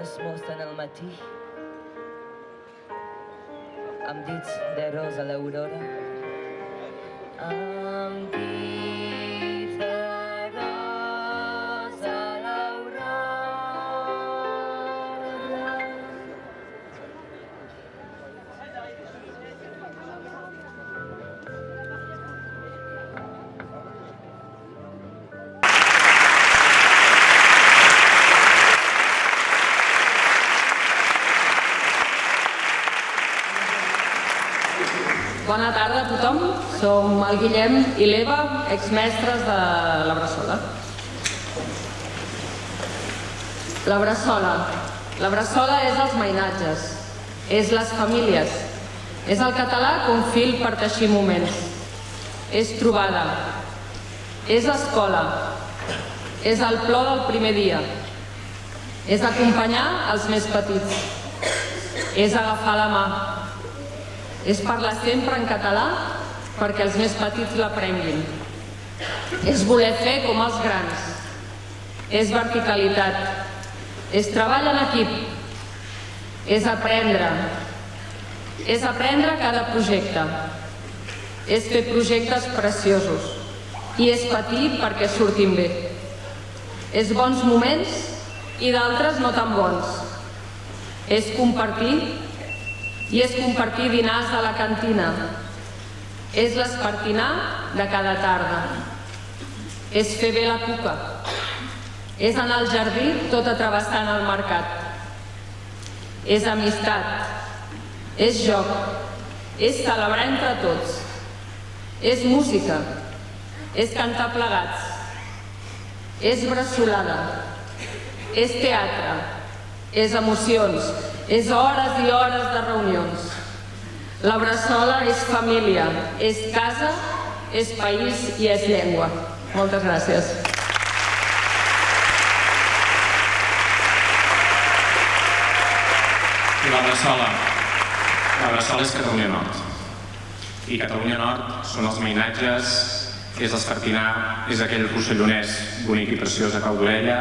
s'mossen al matí amb dits de rosa a l'aurora, amb dits de rosa a l'aurora. Bona tarda a tothom. Som el Guillem i l'Eva, exmestres de la Bressola. La Bressola. La Bressola és els mainatges, és les famílies, és el català com fil per teixir moments, és trobada, és escola, és el plor del primer dia, és acompanyar els més petits, és agafar la mà, és parlar sempre en català perquè els més petits l'aprenguin. És voler fer com els grans. És verticalitat. És treball en equip. És aprendre. És aprendre cada projecte. És fer projectes preciosos. I és patir perquè surtin bé. És bons moments i d'altres no tan bons. És compartir i és compartir dinars a la cantina. És l'espartinar de cada tarda. És fer bé la cuca. És anar al jardí tot atrevessant el mercat. És amistat. És joc. És celebrar entre tots. És música. És cantar plegats. És bressolada. És teatre. És emocions. És hores i hores de reunions. La Bressola és família, és casa, és país i és llengua. Moltes gràcies. I la Bressola? La Bressola és Catalunya Nord. I Catalunya Nord són els mainatges, és l'Espartinar, és aquell rossellonès bonic i preciós a Cau d'Orella,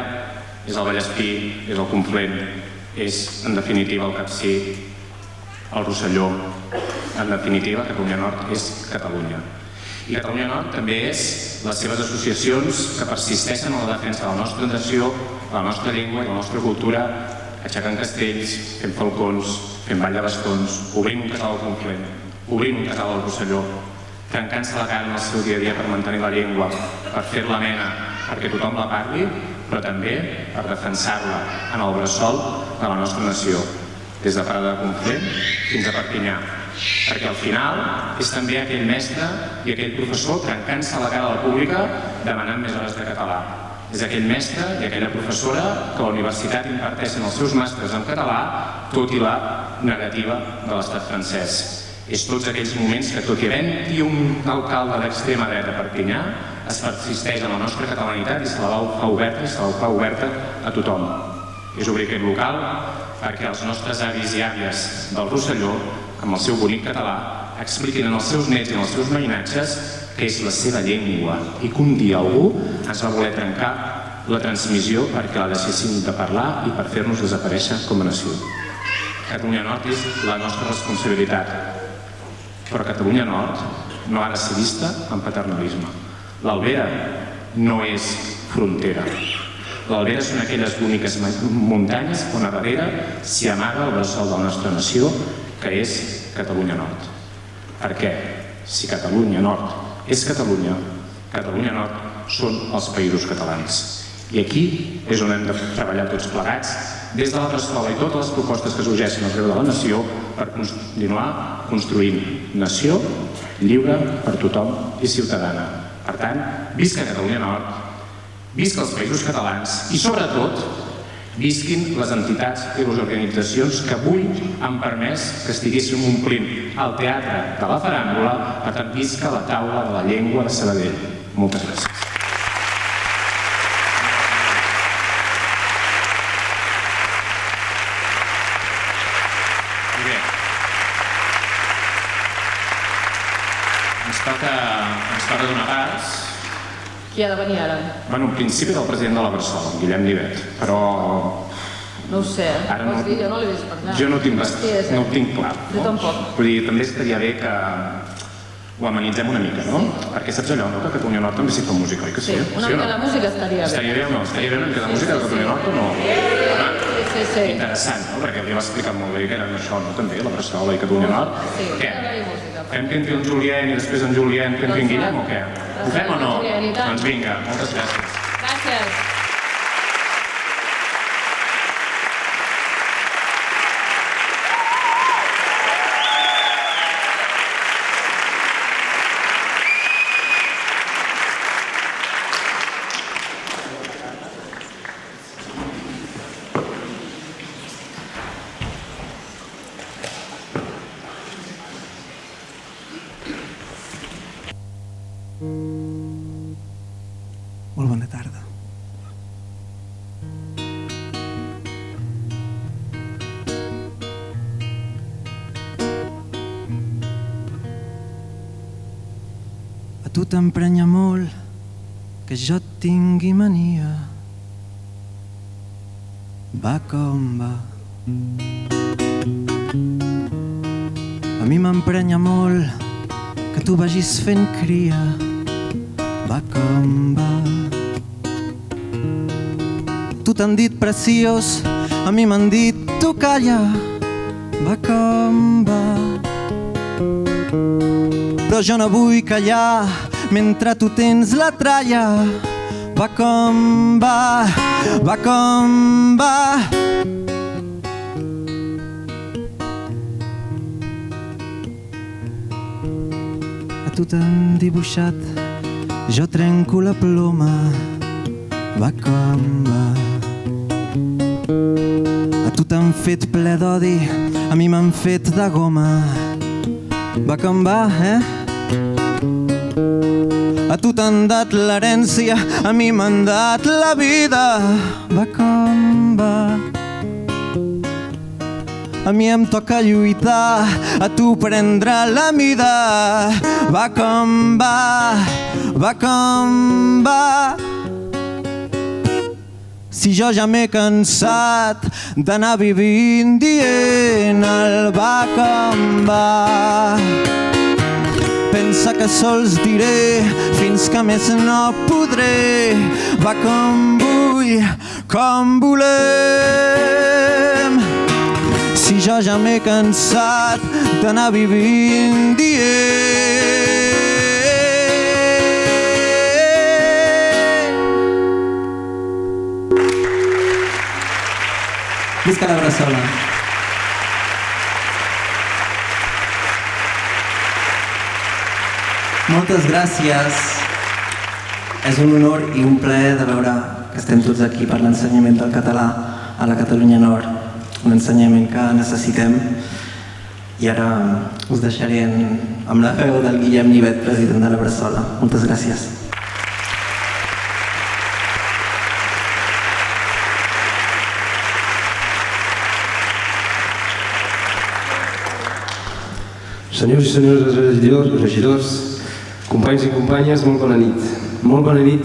és el Vallespí, és el Conflent, és, en definitiva, el Capcir, el Rosselló. En definitiva, Catalunya Nord és Catalunya. I Catalunya Nord també és les seves associacions que persisteixen en la defensa de la nostra nació, de la nostra llengua i de la nostra cultura, aixecant castells, fent falcons, fent ball de bastons, obrint un casal al Conflent, obrint un casal al Rosselló, trencant-se la cara en el seu dia a dia per mantenir la llengua, per fer-la amena, perquè tothom la parli, però també per defensar-la en el bressol de la nostra nació, des de Prada de Conflent fins a Perpinyà. Perquè al final és també aquell mestre i aquell professor trencant-se la cara a la pública demanant més hores de català. És aquell mestre i aquella professora que a la universitat imparteixen els seus màsters en català, tot i la negativa de l'estat francès. És tots aquells moments que, tot i havent-hi un alcalde d'extrema dreta a Perpinyà, es persisteix en la nostra catalanitat i se la fa oberta i se la fa oberta a tothom. És obrir aquest local perquè els nostres avis i àvies del Rosselló, amb el seu bonic català, expliquin als seus nets i als seus mainatges que és la seva llengua i que un dia algú ens va voler trencar la transmissió perquè la deixéssim de parlar i per fer-nos desaparèixer com a nació. Catalunya Nord és la nostra responsabilitat, però Catalunya Nord no ha de ser vista amb paternalisme. L'Albera no és frontera. L'Albera són aquelles boniques muntanyes on a darrere s'hi amaga el bressol de la nostra nació, que és Catalunya Nord. Perquè si Catalunya Nord és Catalunya, Catalunya Nord són els països catalans. I aquí és on hem de treballar tots plegats, des de la Bressola i totes les propostes que sorgeixen arreu de la nació, per continuar construint nació lliure per tothom i ciutadana. Per tant, visca Catalunya Nord, visca els països catalans i, sobretot, visquin les entitats i les organitzacions que avui han permès que estiguéssim omplint el teatre de la faràndula. Per tant, visca la taula de la llengua de Sabadell. Moltes gràcies. Ens toca donar pas. Qui ha de venir ara? Bueno, en principi del president de la Bressola, Guillem Nivet, però No ho sé, Ara vols dir? Jo no l'he vist per allà. Jo no ho tinc clar. Jo tampoc. Vull dir, també estaria bé que ho amenitzem una mica, no? Perquè saps allò, no? Que a Catalunya Nord també s'hi fa música, oi que sí? Sí, una mica de música estaria bé. Estaria bé o no? Estaria bé una mica de música de Catalunya Nord o no? Sí. Interessant, no? Perquè li va explicar molt bé que eren això, no? També, la Bressola i Catalunya Nord. Sí, Què? música. Fem que entri el Julien i després en Julien que entri en Guillem o què? Ho fem o no? Doncs vinga, moltes gràcies. Gràcies. Molt bona tarda. A tu t'emprenya molt que jo et tingui mania. Va com va. A mi m'emprenya molt que tu vagis fent cria. Va com va. Tu t'han dit preciós, a mi m'han dit tu calla. Va com va. Però jo no vull callar mentre tu tens la tralla. Va com va, va com va. A tu t'han dibuixat, jo trenco la ploma. Va com va. A tu t'han fet ple d'odi, a mi m'han fet de goma. Va com va, A tu t'han dat l'herència, a mi m'han dat la vida. Va com va. A mi em toca lluitar, a tu prendre la mida. Va com va, va com va. Si jo ja m'he cansat d'anar vivint dient el va com va. Pensa que sols diré fins que més no podré. Va com vull, com volem. Si jo ja m'he cansat d'anar vivint dient. Visca la Bressola. Moltes gràcies. És un honor i un plaer de veure que estem tots aquí per l'ensenyament del català a la Catalunya Nord. Un ensenyament que necessitem. I ara us deixaré amb la veu del Guillem Nivet, president de la Bressola. Moltes gràcies. Senyors i senyores regidors, companys i companyes, molt bona nit. Molt bona nit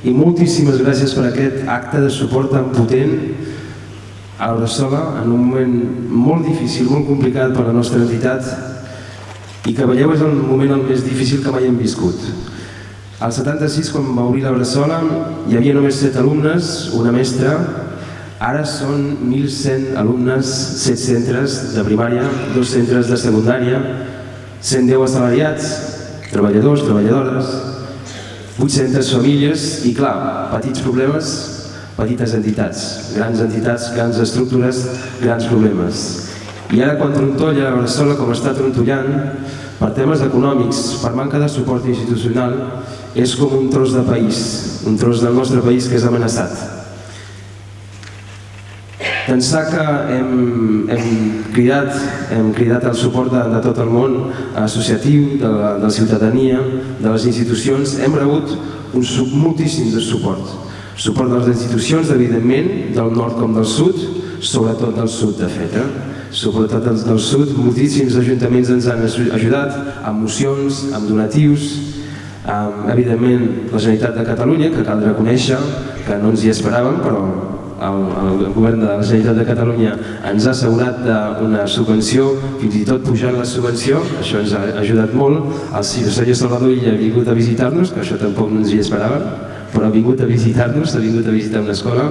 i moltíssimes gràcies per aquest acte de suport tan potent a la Bressola en un moment molt difícil, molt complicat per a la nostra entitat i que veieu és el moment el més difícil que mai hem viscut. Al 76, quan va obrir la Bressola, hi havia només 7 alumnes, una mestra. Ara són 1.100 alumnes, 7 centres de primària, 2 centres de secundària, 110 assalariats, treballadors, treballadores, 800 famílies i, clar, petits problemes, petites entitats, grans estructures, grans problemes. I ara quan trontolla la Bressola com està trontollant, per temes econòmics, per manca de suport institucional, és com un tros de país, un tros del nostre país que és amenaçat. D'ençà que hem cridat el suport de tot el món associatiu, de la ciutadania, de les institucions, hem rebut moltíssim de suport. Suport de les institucions, evidentment, del nord com del sud, sobretot del sud, de fet. Sobretot del sud, moltíssims ajuntaments ens han ajudat amb mocions, amb donatius, evidentment la Generalitat de Catalunya, que cal reconèixer que no ens hi esperàvem, però el govern de la Generalitat de Catalunya ens ha assegurat una subvenció, fins i tot pujant la subvenció, això ens ha ajudat molt. El senyor Salvador Illa ha vingut a visitar-nos, que això tampoc no ens hi esperàvem, però ha vingut a visitar-nos, ha vingut a visitar una escola.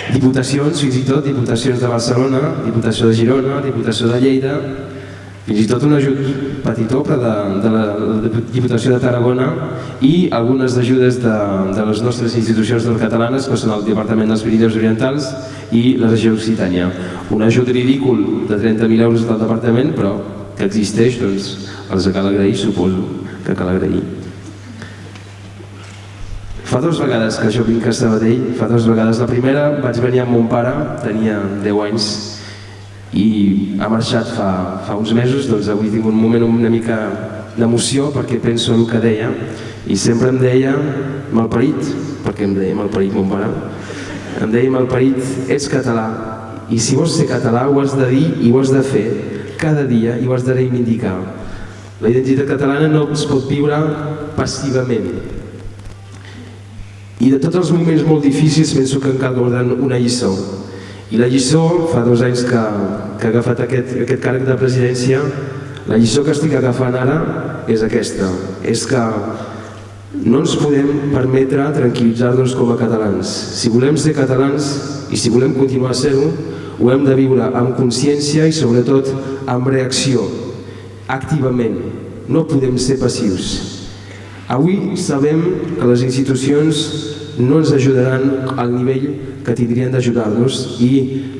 Diputacions, fins i tot, diputacions de Barcelona, Diputació de Girona, Diputació de Lleida, fins i tot un ajut petitó de la Diputació de Tarragona i algunes ajudes de les nostres institucions catalanes, que són el Departament dels Pirineus Orientals i la regió Occitània. Un ajut ridícul de 30.000 euros del departament, però que existeix, doncs els cal agrair, suposo que cal agrair. Fa 2 vegades que jo vinc a Sabadell, fa 2 vegades. La primera vaig venir amb mon pare, tenia 10 anys, i ha marxat fa uns mesos. Doncs avui tinc un moment una mica d'emoció perquè penso en el que deia, i sempre em deia malparit, perquè em deia malparit mon pare, em deia malparit, ets català, i si vols ser català ho has de dir i ho has de fer cada dia i ho has de reivindicar. La identitat catalana no es pot viure passivament. I de tots els moments molt difícils penso que en cal guardar una lliçó. I la lliçó, fa 2 anys que he agafat aquest càrrec de presidència, la lliçó que estic agafant ara és aquesta, és que no ens podem permetre tranquil·litzar-nos com a catalans. Si volem ser catalans i si volem continuar a ser-ho, ho hem de viure amb consciència i sobretot amb reacció, activament. No podem ser passius. Avui sabem que les institucions no ens ajudaran al nivell que tindrien d'ajudar-nos i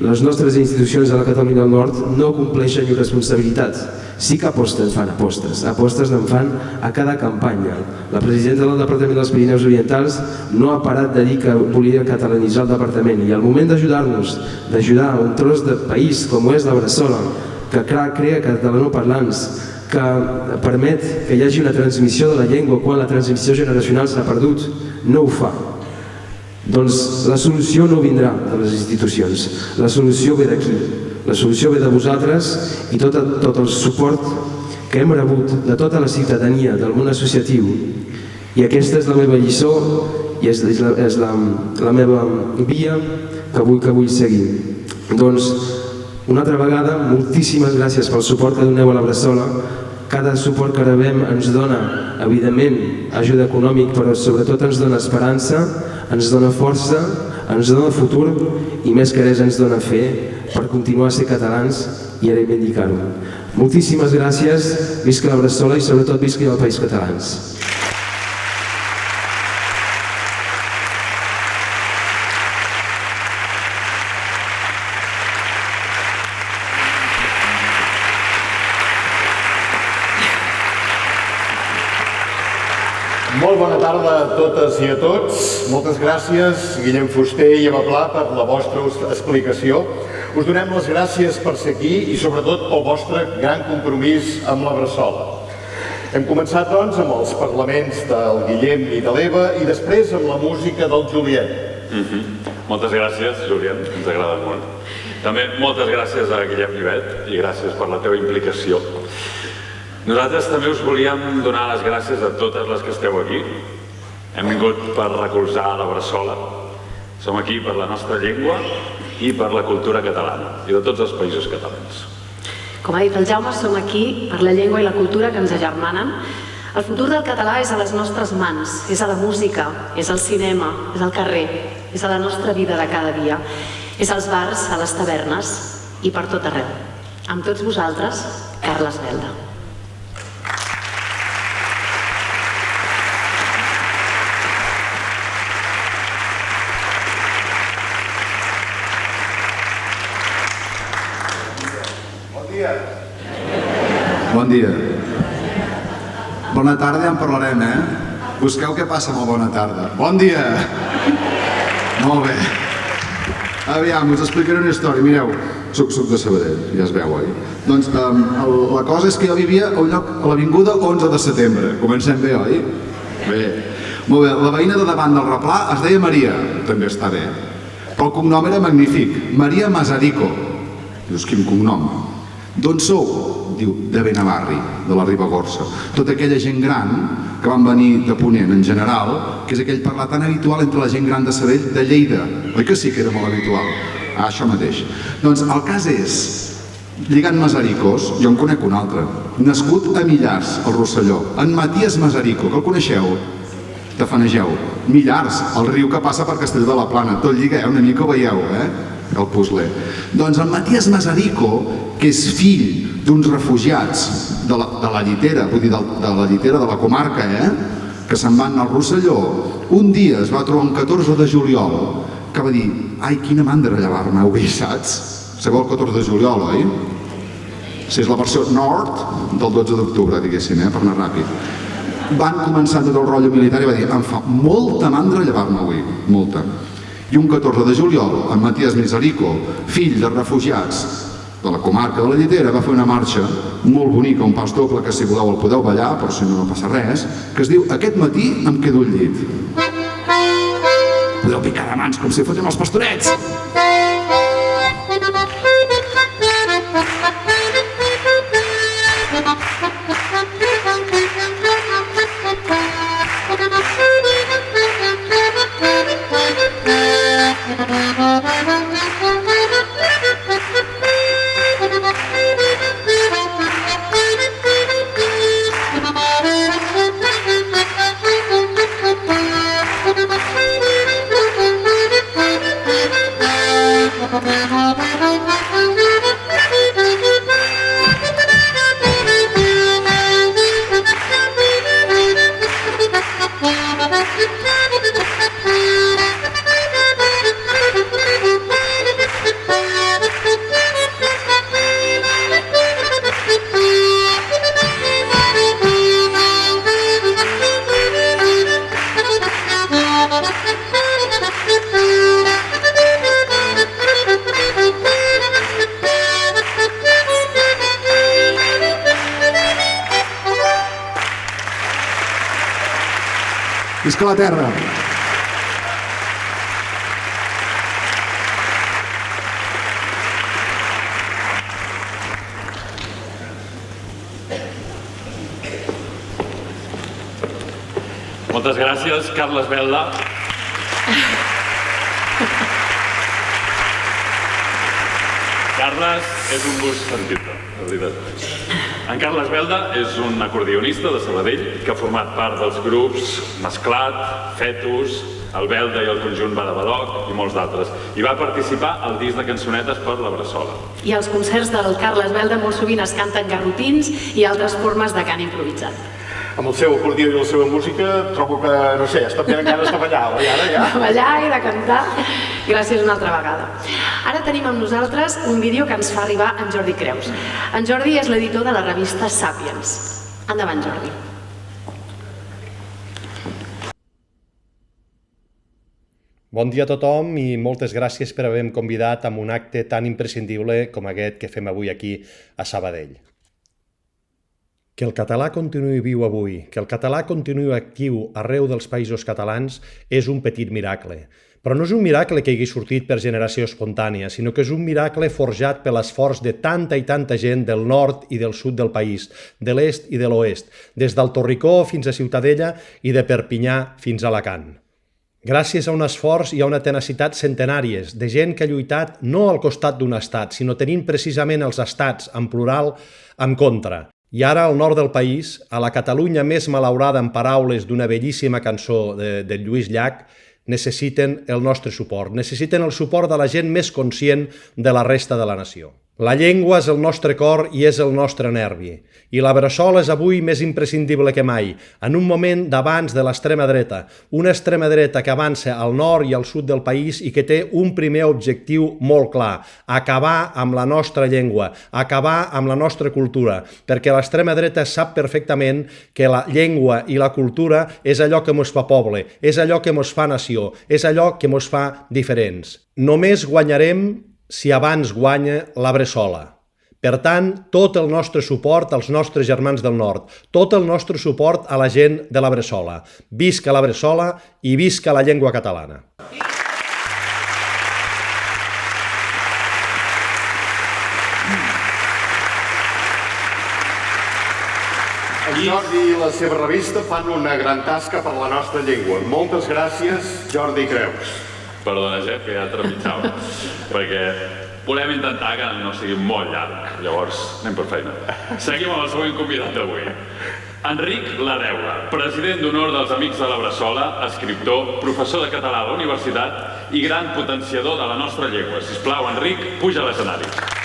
les nostres institucions de la Catalunya del Nord no compleixen llur responsabilitat. Sí que fan apostes en fan a cada campanya. La presidenta del Departament dels Pirineus Orientals no ha parat de dir que volia catalanitzar el departament, i al moment d'ajudar-nos, d'ajudar un tros de país com és la Bressola, que crea catalanoparlants, que permet que hi hagi una transmissió de la llengua quan la transmissió generacional s'ha perdut, no ho fa. Doncs la solució no vindrà de les institucions, la solució ve d'aquí, la solució ve de vosaltres i tot el suport que hem rebut de tota la ciutadania, del món associatiu. I aquesta és la meva lliçó i és la meva via que vull seguir. Doncs, una altra vegada, moltíssimes gràcies pel suport que doneu a la Bressola. Cada suport que rebem ens dona, evidentment, ajuda econòmic, però sobretot ens dona esperança, ens dona força, ens dona futur i més que res ens dona fe per continuar a ser catalans i a reivindicar-ho. Moltíssimes gràcies, visca la Bressola i sobretot visca el País Catalans. Molt bona tarda a totes i a tots. Moltes gràcies, Guillem Fuster i Eva Pla, per la vostra explicació. Us donem les gràcies per ser aquí i sobretot pel vostre gran compromís amb la Bressola. Hem començat, doncs, amb els parlaments del Guillem i de l'Eva i després amb la música del Julien. Moltes gràcies, Julien, ens agrada molt. També moltes gràcies a Guillem Vivet i gràcies per la teva implicació. Nosaltres també us volíem donar les gràcies a totes les que esteu aquí. Hem vingut per recolzar la Bressola. Som aquí per la nostra llengua i per la cultura catalana i de tots els països catalans. Com ha dit el Jaume, som aquí per la llengua i la cultura que ens agermanen. El futur del català és a les nostres mans, és a la música, és al cinema, és al carrer, és a la nostra vida de cada dia, és als bars, a les tavernes i per tot arreu. Amb tots vosaltres, Carles Belda. Bon dia. Bona tarda, ja en parlarem, Busqueu què passa amb la bona tarda. Bon dia! Molt bé. Aviam, us explicaré una història. Mireu, soc de Sabadell, ja es veu, oi? Doncs la cosa és que jo vivia a un lloc a l'avinguda 11 de setembre. Comencem bé, oi? Bé. Molt bé, la veïna de davant del replà es deia Maria, també està bé. Però el cognom era magnífic, Maria Masarico. Dius, quin cognom? D'on sou? diu, de Benavarri, de la Ribagorça. Tota aquella gent gran que van venir de Ponent en general, que és aquell parlar tan habitual entre la gent gran de Sabadell de Lleida. Oi que sí que era molt habitual? Ah, això mateix. Doncs el cas és, lligant Masaricos, jo en conec un altre, nascut a Millars, al Rosselló, en Matías Masarico, que el coneixeu? Tafanegeu. Millars, el riu que passa per Castelló de la Plana. Tot lliga, una mica ho veieu, el puzzle. Doncs el Matías Masarico, que és fill d'uns refugiats de la Llitera, vull dir, de la Llitera de la comarca, que se'n van al Rosselló, un dia es va trobar un 14 de juliol que va dir, ai, quina mandra llevar-me avui, saps? Sabeu el 14 de juliol, oi? Si és la versió nord del 12 d'octubre, diguéssim, per anar ràpid. Van començar tot el rotllo militar i va dir, em fa molta mandra llevar-me avui, molta. I un 14 de juliol, en Matías Masarico, fill de refugiats de la comarca de la Llitera, va fer una marxa molt bonica, un pas doble, que si voleu el podeu ballar, però si no, no passa res, que es diu Aquest matí em quedo al llit. Podeu picar de mans com si fossin els pastorets. Visca la terra! Moltes gràcies, Carles Belda. Carles, és un gust sentir-te, de veritat. En Carles Belda és un acordionista de Sabadell que ha format part dels grups Mesclat, Fetus, el Belda i el conjunt Badabadoc i molts d'altres. I va participar al disc de cançonetes per la Bressola. I als concerts del Carles Belda molt sovint es canten garrotins i altres formes de cant improvisat. Amb el seu acordió i la seva música trobo que, no sé, estan tenint ganes de ballar, oi ara ja? De ballar i de cantar. Gràcies una altra vegada. Ara tenim amb nosaltres un vídeo que ens fa arribar en Jordi Creus. En Jordi és l'editor de la revista Sàpiens. Endavant, Jordi. Bon dia a tothom i moltes gràcies per haver-me convidat a un acte tan imprescindible com aquest que fem avui aquí a Sabadell. Que el català continuï viu avui, que el català continuï actiu arreu dels països catalans és un petit miracle. Però no és un miracle que hagi sortit per generació espontània, sinó que és un miracle forjat per l'esforç de tanta i tanta gent del nord i del sud del país, de l'est i de l'oest, des del Torricó fins a Ciutadella i de Perpinyà fins a Alacant. Gràcies a un esforç i a una tenacitat centenàries de gent que ha lluitat no al costat d'un estat, sinó tenint precisament els estats, en plural, en contra. I ara, al nord del país, a la Catalunya més malaurada en paraules d'una bellíssima cançó de Lluís Llach, necessiten el nostre suport, necessiten el suport de la gent més conscient de la resta de la nació. La llengua és el nostre cor i és el nostre nervi. I la bressola és avui més imprescindible que mai, en un moment d'abans de l'extrema dreta, una extrema dreta que avança al nord i al sud del país i que té un primer objectiu molt clar, acabar amb la nostra llengua, acabar amb la nostra cultura, perquè l'extrema dreta sap perfectament que la llengua i la cultura és allò que mos fa poble, és allò que mos fa nació, és allò que mos fa diferents. Només guanyarem si abans guanya la bressola. Per tant, tot el nostre suport als nostres germans del nord, tot el nostre suport a la gent de la bressola. Visca la bressola i visca la llengua catalana. Jordi i la seva revista fan una gran tasca per la nostra llengua. Moltes gràcies, Jordi Creus. Perdona, Jep, que ja trepitjava, perquè volem intentar que no sigui molt llarg, llavors anem per feina. Seguim amb el següent convidat d'avui. Enric Ladeula, president d'honor dels Amics de la Bressola, escriptor, professor de català a la universitat i gran potenciador de la nostra llengua. Sisplau, Enric, puja a l'escenari.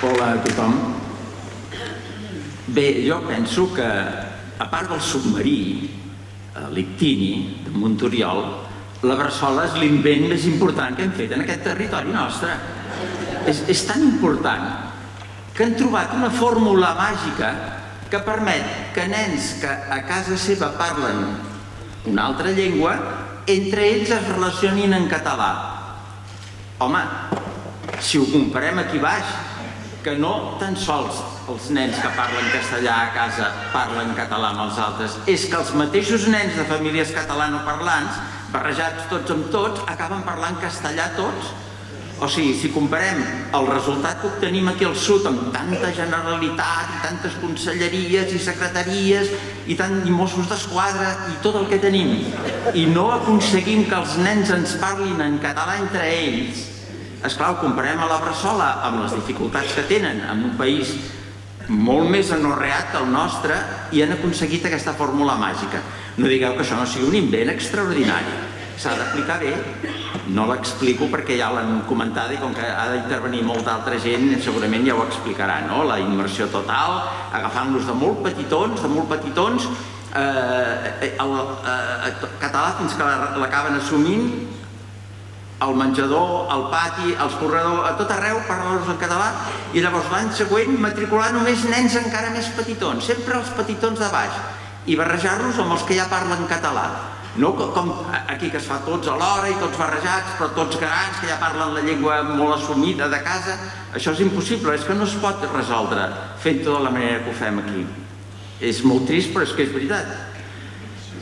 Hola a tothom. Bé, jo penso que, a part del submarí, l'Ictini, de Montoriol, la Bressola és l'invent més important que hem fet en aquest territori nostre. És tan important que han trobat una fórmula màgica que permet que nens que a casa seva parlen una altra llengua, entre ells es relacionin en català. Home, si ho comparem aquí baix, que no tan sols els nens que parlen castellà a casa parlen català amb els altres, és que els mateixos nens de famílies catalanoparlants, barrejats tots amb tots, acaben parlant castellà tots. O sigui, si comparem el resultat que obtenim aquí al sud amb tanta generalitat i tantes conselleries i secretaries i Mossos d'Esquadra i tot el que tenim, i no aconseguim que els nens ens parlin en català entre ells, esclar, ho comparem a la Bressola amb les dificultats que tenen en un país molt més anorreat que el nostre, i han aconseguit aquesta fórmula màgica. No digueu que això no sigui un invent extraordinari. S'ha d'aplicar bé. No l'explico perquè ja l'han comentat i com que ha d'intervenir molta altra gent, segurament ja ho explicarà, no? La immersió total, agafant-los de molt petitons, el català fins que l'acaben assumint, al menjador, al pati, als corredors, a tot arreu parlar-los en català, i llavors l'any següent matricular només nens encara més petitons, sempre els petitons de baix, i barrejar-los amb els que ja parlen català. No com aquí que es fa tots alhora i tots barrejats, però tots grans que ja parlen la llengua molt assumida de casa. Això és impossible, és que no es pot resoldre fent-ho de la manera que ho fem aquí. És molt trist, però és que és veritat.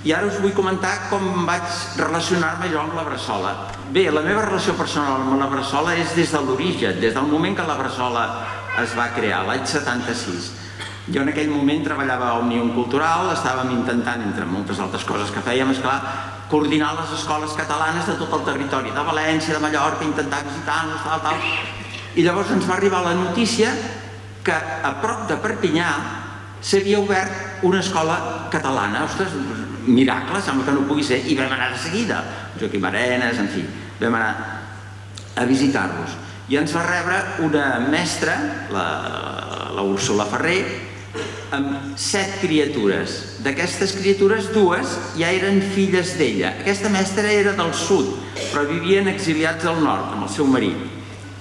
I ara us vull comentar com vaig relacionar-me jo amb la Bressola. Bé, la meva relació personal amb la Bressola és des de l'origen, des del moment que la Bressola es va crear, l'any 76. Jo en aquell moment treballava a Òmnium Cultural, estàvem intentant, entre moltes altres coses que fèiem, esclar, coordinar les escoles catalanes de tot el territori, de València, de Mallorca, intentar visitar-los, tal. I llavors ens va arribar la notícia que a prop de Perpinyà s'havia obert una escola catalana. Ostres, miracle, sembla que no pugui ser, i vam anar de seguida. Joaquim Arenas, en fi, vam anar a visitar-los. I ens va rebre una mestra, la Úrsula Ferrer, amb 7 criatures. D'aquestes criatures, 2 ja eren filles d'ella. Aquesta mestra era del sud, però vivien exiliats al nord, amb el seu marit.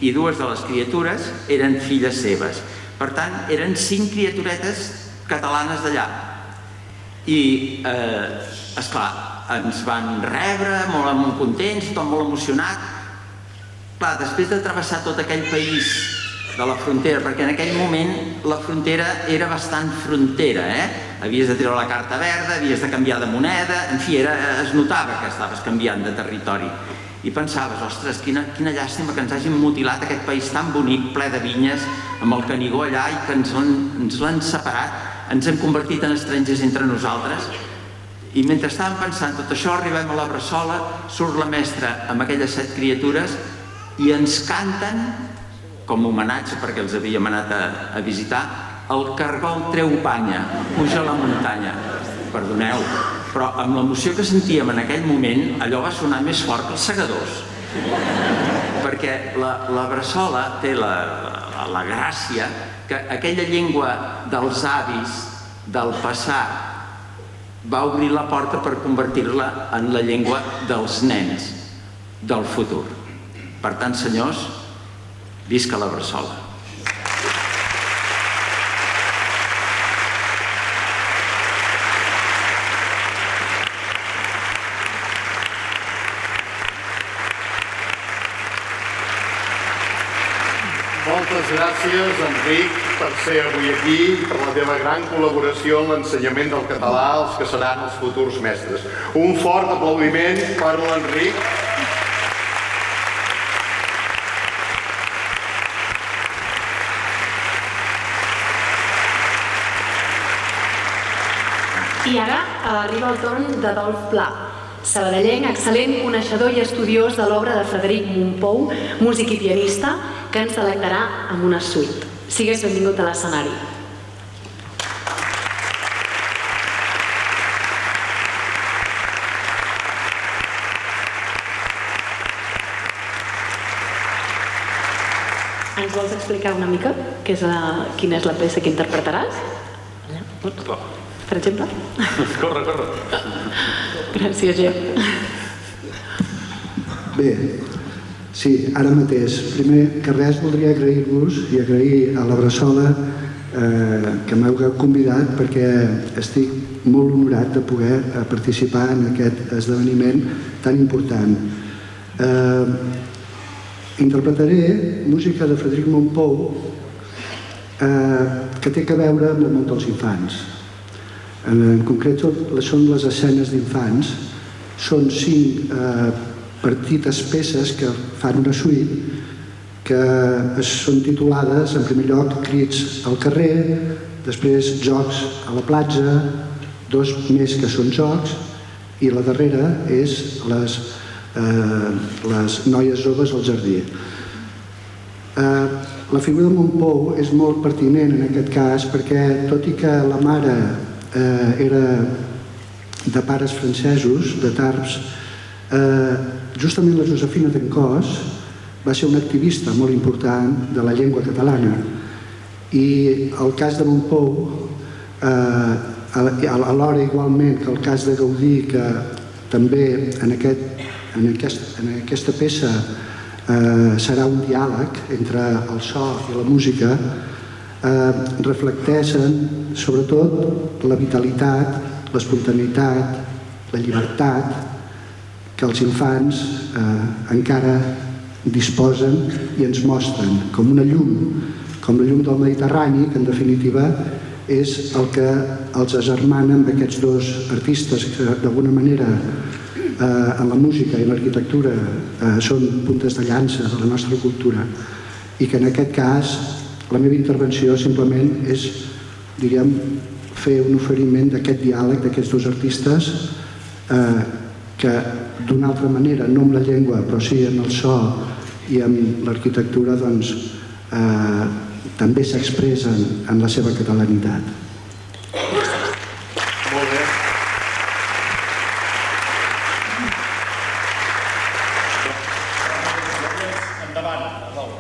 I 2 de les criatures eren filles seves. Per tant, eren 5 criaturetes catalanes d'allà. I, esclar, ens van rebre molt contents, tothom molt emocionat. Clar, després de travessar tot aquell país de la frontera, perquè en aquell moment la frontera era bastant frontera, Havies de treure la carta verda, havies de canviar de moneda, en fi, es notava que estaves canviant de territori. I pensaves, ostres, quina llàstima que ens hagin mutilat aquest país tan bonic, ple de vinyes, amb el Canigó allà, i que ens l'han separat, ens hem convertit en estrangers entre nosaltres. I mentre estàvem pensant tot això, arribem a la Bressola, surt la mestra amb aquelles 7 criatures i ens canten, com a homenatge perquè els havíem anat a visitar, el cargol treu panya, puja a la muntanya. Perdoneu, però amb l'emoció que sentíem en aquell moment, allò va sonar més fort que els segadors. Perquè la Bressola té la gràcia que aquella llengua dels avis, del passat, va obrir la porta per convertir-la en la llengua dels nens del futur. Per tant, senyors, visca la Bressola. Moltes gràcies, Enric, per ser avui aquí i per la teva gran col·laboració en l'ensenyament del català als que seran els futurs mestres. Un fort aplaudiment per l'Enric. I ara arriba el torn d'Adolf Pla, sabadellenc, excel·lent coneixedor i estudiós de l'obra de Frederic Mompou, músic i pianista, que ens delectarà amb una suite. Sigues benvingut a l'escenari. Ens vols explicar una mica quina és la peça que interpretaràs? Per exemple? Corre. Gràcies, Jeff. Bé, sí, ara mateix. Primer que res voldria agrair-vos i agrair a la Bressola que m'heu convidat perquè estic molt honorat de poder participar en aquest esdeveniment tan important. Interpretaré música de Frederic Mompou que té a veure amb el món dels infants. En concret són les escenes d'infants. Són 5 petites peces que fan una suite que són titulades en primer lloc Crits al carrer, després Jocs a la platja, 2 més que són jocs i la darrera és les noies joves al jardí. La figura de Mompou és molt pertinent en aquest cas perquè tot i que la mare era de pares francesos, de Tarbes, justament la Josefina d'Encós va ser una activista molt important de la llengua catalana i el cas de Mompou, alhora igualment que el cas de Gaudí, que també en aquesta peça serà un diàleg entre el so i la música, reflecteixen sobretot la vitalitat, l'espontaneïtat, la llibertat que els infants encara disposen i ens mostren com una llum, com la llum del Mediterrani, que en definitiva és el que els agermana amb aquests 2 artistes que d'alguna manera en la música i l'arquitectura són puntes de llança de la nostra cultura i que en aquest cas la meva intervenció simplement és, diríem, fer un oferiment d'aquest diàleg d'aquests 2 artistes que d'una altra manera, no amb la llengua però sí amb el so i amb l'arquitectura doncs també s'expressen en la seva catalanitat. Molt bé. Endavant, Adolf.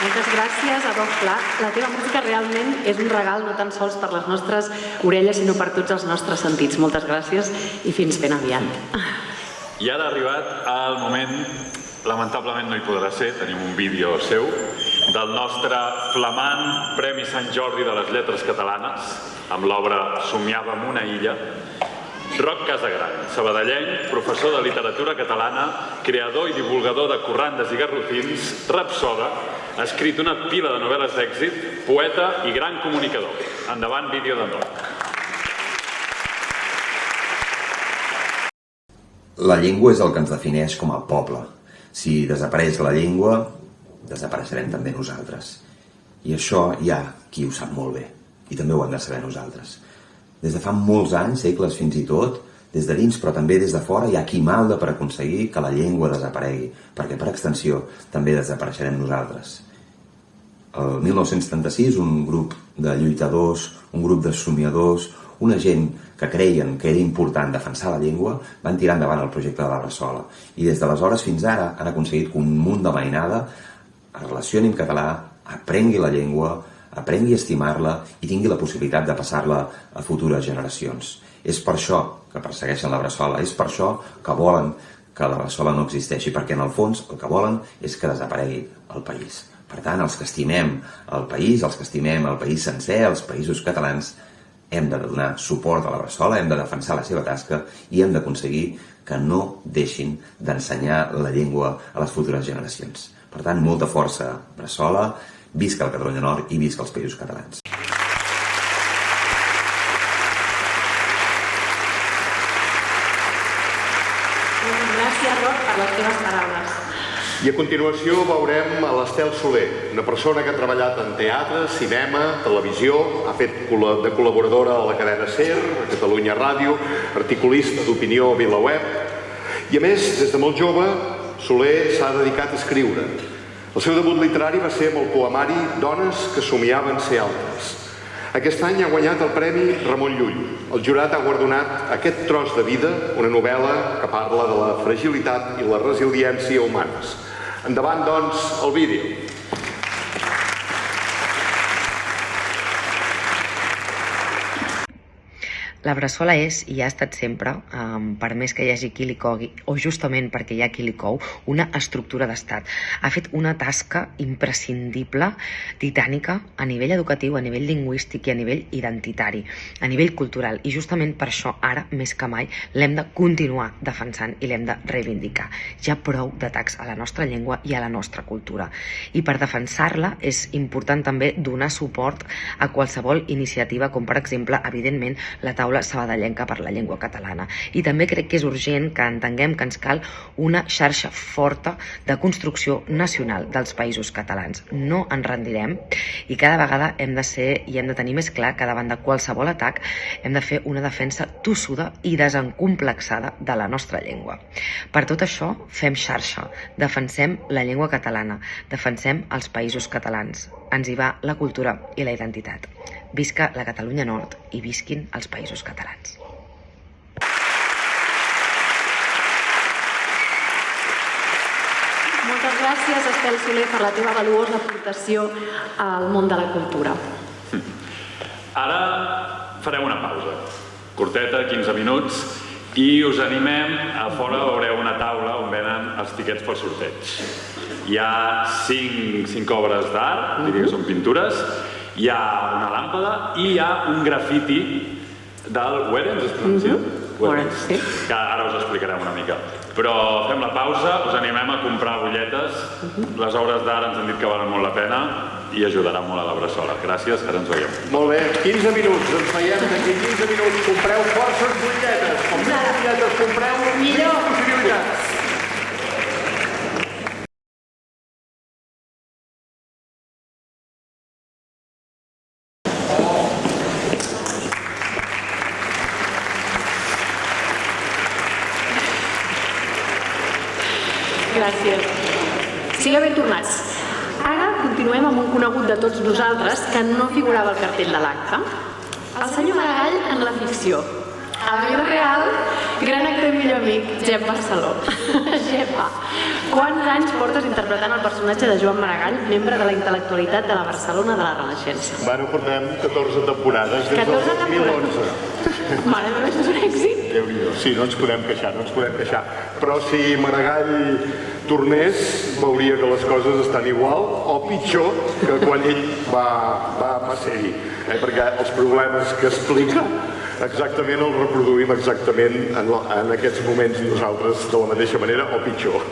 Moltes gràcies, Adolf Pla. La teva música realment és un regal no tan sols per les nostres orelles, sinó per tots els nostres sentits. Moltes gràcies i fins ben aviat. I ara ha arribat el moment, lamentablement no hi podrà ser, tenim un vídeo seu, del nostre flamant Premi Sant Jordi de les Lletres Catalanes, amb l'obra Somiava en una illa. Roc Casagran, sabadellenc, professor de literatura catalana, creador i divulgador de corrandes i garrotins, rapsoda, ha escrit una pila de novel·les d'èxit, poeta i gran comunicador. Endavant, vídeo d'en Roc. La llengua és el que ens defineix com a poble. Si desapareix la llengua, desapareixerem també nosaltres. I això hi ha qui ho sap molt bé, i també ho hem de saber nosaltres. Des de fa molts anys, segles fins i tot, des de dins però també des de fora, hi ha qui malda per aconseguir que la llengua desaparegui, perquè per extensió també desapareixerem nosaltres. El 1936, un grup de lluitadors, un grup de somiadors, una gent que creien que era important defensar la llengua, van tirar endavant el projecte de la Bressola. I des d'aleshores fins ara han aconseguit que un munt de mainada es relacioni en català, aprengui la llengua, aprengui a estimar-la i tingui la possibilitat de passar-la a futures generacions. És per això que persegueixen la Bressola, és per això que volen que la Bressola no existeixi, perquè en el fons el que volen és que desaparegui el país. Per tant, els que estimem el país, els que estimem el país sencer, els països catalans, hem de donar suport a la Bressola, hem de defensar la seva tasca i hem d'aconseguir que no deixin d'ensenyar la llengua a les futures generacions. Per tant, molta força, Bressola, visca la Catalunya Nord i visca els països catalans. Gràcies, Roc, per les teves paraules. I a continuació veurem a l'Estel Soler, una persona que ha treballat en teatre, cinema, televisió, ha fet de col·laboradora a la cadena SER, a Catalunya Ràdio, articulista d'opinió a VilaWeb, i a més, des de molt jove, Soler s'ha dedicat a escriure. El seu debut literari va ser amb el poemari Dones que somiaven ser altres. Aquest any ha guanyat el Premi Ramon Llull. El jurat ha guardonat Aquest tros de vida, una novel·la que parla de la fragilitat i la resiliència humanes. Endavant, doncs, el vídeo. La Bressola és, i ha estat sempre, per més que hi hagi qui li cogui, o justament perquè hi ha qui li cou, una estructura d'estat. Ha fet una tasca imprescindible, titànica, a nivell educatiu, a nivell lingüístic i a nivell identitari, a nivell cultural. I justament per això, ara, més que mai, l'hem de continuar defensant i l'hem de reivindicar. Hi ha prou d'atacs a la nostra llengua i a la nostra cultura. I per defensar-la és important també donar suport a qualsevol iniciativa, com per exemple, evidentment, la taula sabadellenca per la llengua catalana. I també crec que és urgent que entenguem que ens cal una xarxa forta de construcció nacional dels països catalans. No ens rendirem i cada vegada hem de ser i hem de tenir més clar que davant de qualsevol atac hem de fer una defensa tossuda i desencomplexada de la nostra llengua. Per tot això, fem xarxa, defensem la llengua catalana, defensem els països catalans. Ens hi va la cultura i la identitat. Visca la Catalunya Nord i visquin els països catalans. Moltes gràcies, Estel Soler, per la teva valuosa aportació al món de la cultura. Ara farem una pausa, corteta, 15 minuts, i us animem, a fora veureu una taula on venen els tiquets pel sorteig. Hi ha 5 obres d'art, diria que són pintures, hi ha una làmpada i hi ha un grafiti del Werens, es pronuncia? Werens, sí. Que ara us explicarem una mica. Però fem la pausa, us animem a comprar butlletes. Les obres d'art ens han dit que valen molt la pena i ajudarà molt a la Bressola. Gràcies, ara ens veiem. Molt bé, 15 minuts, ens veiem d'aquí 15 minuts. Compreu forces butlletes. Com més butlletes compreu, millor possibilitats. Gràcies. Sigueu ben tornats. Ara continuem amb un conegut de tots nosaltres que no figurava al cartell de l'acte. El senyor Maragall en la ficció. A la vida real, gran actor i millor amic, Jep Barceló. Jepa, quants anys portes interpretant el personatge de Joan Maragall, membre de la intel·lectualitat de la Barcelona de la Renaixença? Bueno, portem 14 temporades des del 2011. Mare meva, això és un èxit. Déu-n'hi-do. Sí, no ens podem queixar, no ens podem queixar. Però si Maragall tornés, veuria que les coses estan igual o pitjor que quan ell va ser-hi. Perquè els problemes que explica exactament els reproduïm exactament en aquests moments nosaltres de la mateixa manera o pitjor.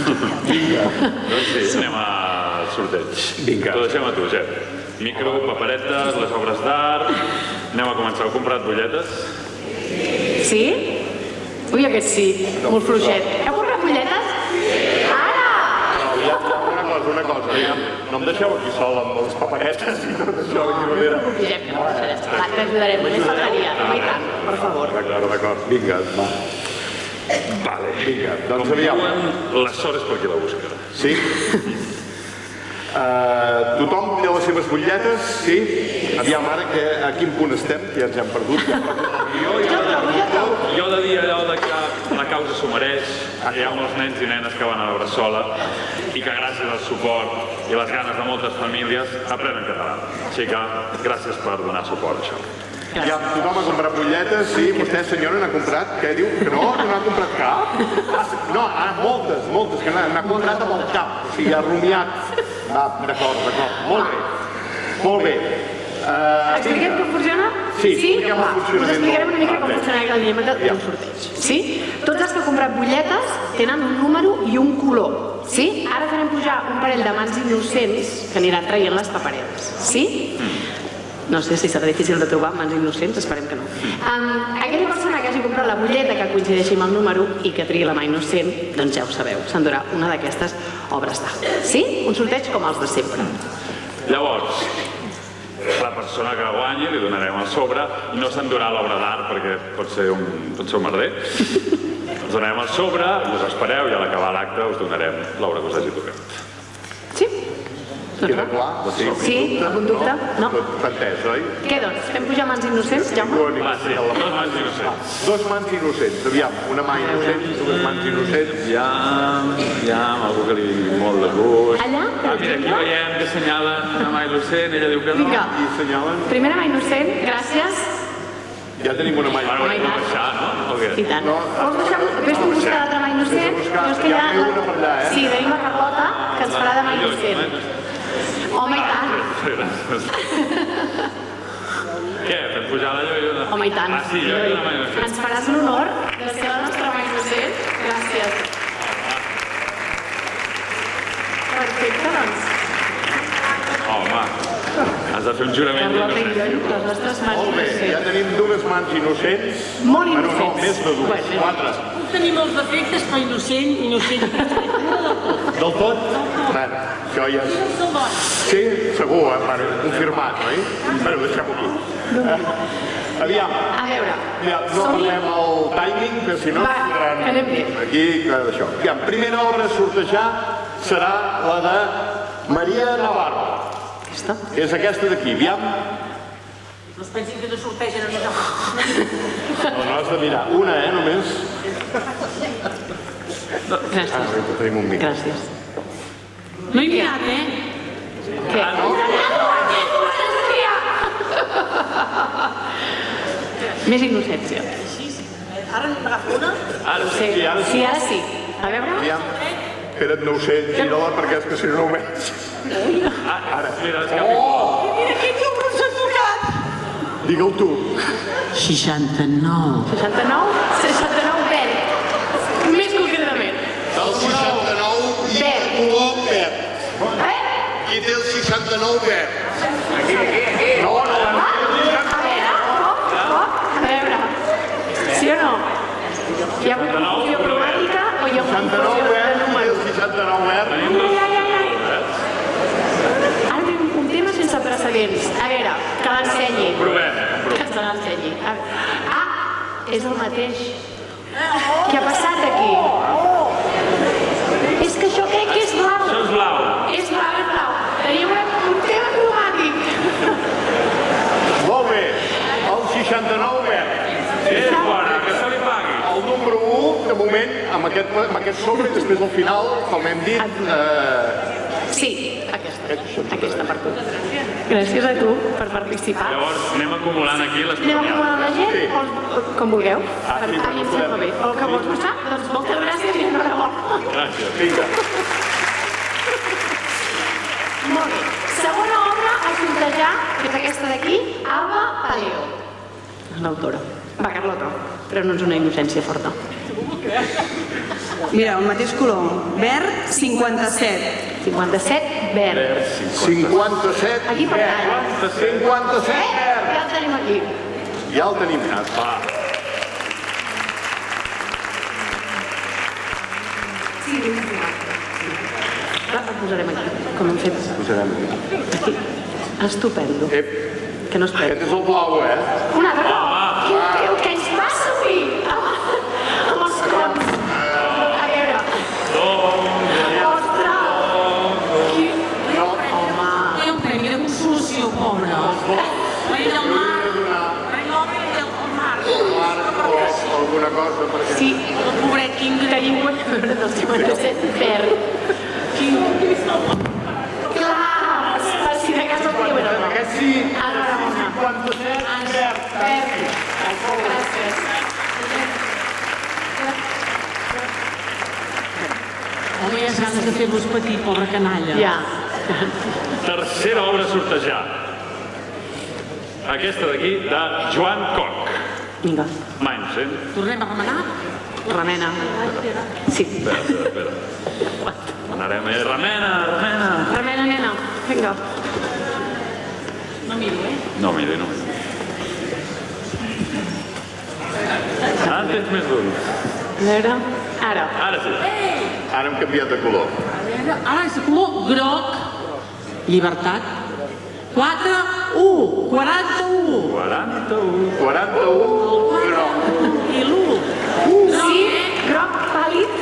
Doncs sí, anem al sorteig. Vinga. T'ho deixem a tu, Jep. Micro, paperetes, les obres d'art... Anem a començar. Heu comprat butlletes? Sí? Ui, aquest sí, molt fluixet. Heu comprat butlletes? Una cosa, no em deixeu aquí sol amb les paperetes i tot això aquí darrere. T'ajudarem, només faltaria, no hi tant, per favor. D'acord, vinga, va. Vale, vinga, doncs aviam. La sort és per qui la busca. Sí? Tothom té les seves butlletes, sí? Aviam, ara a quin punt estem, que ja ens hem perdut. Jo he de dir allò que la causa s'ho mereix, hi ha molts nens i nenes que van a la Bressola i que gràcies al suport i les ganes de moltes famílies aprenen català. Així que gràcies per donar suport a això. Ja, tothom ha comprat butlletes, sí? Vostè, senyora, n'ha comprat? Què diu? Que no? Que no ha comprat cap? No, moltes, que n'ha comprat amb el cap, o sigui, ha rumiat. D'acord, molt bé. Molt bé. Expliquem com funciona? Sí, expliquem el funcionament. Us explicarem una mica com funciona la dinàmica d'un sorteig. Sí? Tots els que han comprat butlletes tenen un número i un color. Sí? Ara farem pujar un parell de mans innocents que aniran traient les paperetes. Sí? No sé si serà difícil de trobar mans innocents, esperem que no. Aquella persona que hagi comprat la butlleta que coincideixi amb el número i que triï la mà innocent, doncs ja ho sabeu, s'endurà una d'aquestes obres d'art. Sí? Un sorteig com els de sempre. Llavors, la persona que guanyi li donarem el sobre i no s'endurà l'obra d'art perquè pot ser un merder. Us donarem el sobre i us espereu i a l'acabar l'acte us donarem l'obra que us hagi tocat. Sí? Queda clar? Sí? Algun dubte? No? Tot entès, oi? Què doncs? Fem pujar mans innocents, Jaume? Va, sí, dos mans innocents. Dos mans innocents, aviam, una mà innocent, dues mans innocents. Ja, algú que li digui molt de gust. Allà? Mira, aquí veiem que assenyalen una mà innocent, ella diu que no. Vinga. I assenyalen... Primera mà innocent, gràcies. Ja tenim una mà innocent. Ara ho hem de baixar, no? O què? I tant. Vols deixar... Ves tu a buscar l'altra mà innocent? Jo és que ja... Sí, tenim la Carlota, que ens farà de mà innocent. Home, i tant. Què? Fem pujar la Lloida? Home, i tant. Ah, sí, jo una mà innocent. Ens faràs l'honor de ser la nostra mà innocent? Gràcies. Perfecte, doncs. Home, has de fer un jurament Carlota i d'innocència. jo, les nostres mans Molt bé, ja innocents. tenim dues mans innocents. Molt Bueno, innocents. no, més de dues, quatre. Tenim els defectes, però innocent. Del tot? Bueno, això ja és... Sí, segur, bueno, confirmat, oi? Bueno, deixem-ho aquí. Aviam. A veure. No perdem el timing, que si no... Va, anem bé. Aquí, això. Aviam, primera obra a sortejar serà la de Maria Navarro. És aquesta d'aquí, aviam. No es pensin que no sortegen a nosaltres. No has de mirar. Una, només. Gràcies. Tenim un micro. Gràcies. No he mirat, Què? Més innocència. Ara n'agafo una? Ara sí, ara sí. Sí, ara sí. A veure. Aviam. Espera't, no ho sé, gira-la perquè és que si no ho veig. Ara. Mira, és que... Mira quin número s'ha tocat! Digue-ho tu. 69. 69? 69 verd. Més concretament. El 69 i el color verd. Qui té el 69 verd? Aquí. No, no, no. A veure. Sí o no? Hi ha hagut confusió cromàtica o hi ha hagut confusió de número? 69 verd. Ara tenim un tema sense precedents. A veure, que l'ensenyi. Provem. Que ens l'ensenyi. Ah, és el mateix. Què ha passat aquí? És que això crec que és blau. Això és blau. És blau, és blau. Tenim un tema cromàtic. Molt bé. El 69 verd. És bona, que se li pagui. El número 1, de moment, amb aquest sobre i després al final, com hem dit... Sí, aquesta per tu. Gràcies a tu per participar. Llavors anem acumulant aquí les Anem acumulant la gent, Sí. o com vulgueu. sí, A mi em sembla bé. El que vols passar? Doncs moltes gràcies i enhorabona. Gràcies. Vinga. Molt bé. Segona obra a sortejar, que és aquesta d'aquí, Alba Paleo. L'autora. Va, Carlota, però no és una innocència forta. Mira, el mateix color. Verd, 57. 57, verd. 57 Aquí per verd. allà. 57 verd. Ja el tenim aquí. Ja el tenim. Va. El posarem aquí, com hem fet. Posarem Aquí. Estupendo. Que no es perd. Aquest és el blau, Un altre blau. Què ens passa avui? Amb els cons. A veure. Ostres! Home. Té un premi de consolació, pobre. Vaig al mar. alguna cosa perquè... Sí, el pobret King tenim una veure del 57 verd. Clar, per si de cas el teniu era no. Aquest sí, enhorabona. 57 verd. Gràcies. Home, ja has ganes de fer-los petit, pobre canalla. Ja. Tercera obra a sortejar. Aquesta d'aquí, de Joan Coc. Vinga. Mà innocent. Tornem a remenar? Remena. Sí. Espera. Anarem a remena. Remena, nena. Vinga. miro, No miri, no miri. Ara en tens més d'un. A veure, ara. Ara sí. Ara hem canviat de color. Ara és de color groc. Llibertat. 4, 1, 41. 41 groc. I l'1. Sí, groc pàl·lid.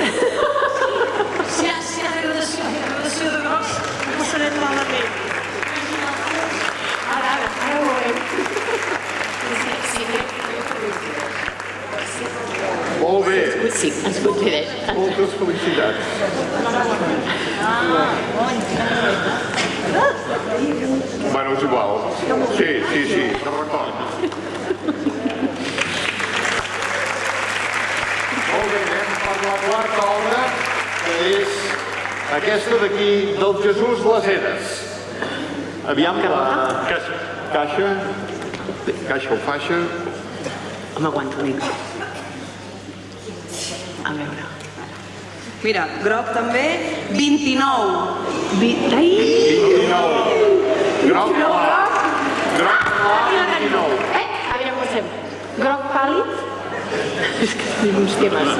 Si hi ha degradació de grocs, ho passarem malament. Ara ho veurem. Molt bé. Sí, ens coincideix. Moltes felicitats. Bueno, és igual. Sí, no record. Molt bé, anem per la quarta obra, que és aquesta d'aquí, del Jesús les Eres. Aviam la caixa o faixa. Home, aguanta una mica. A veure. Mira, groc també, 29. Ai! 29. Groc clar. Groc clar, 29. Aviam, ho fem. Groc pàl·lid. És que tenim uns temes.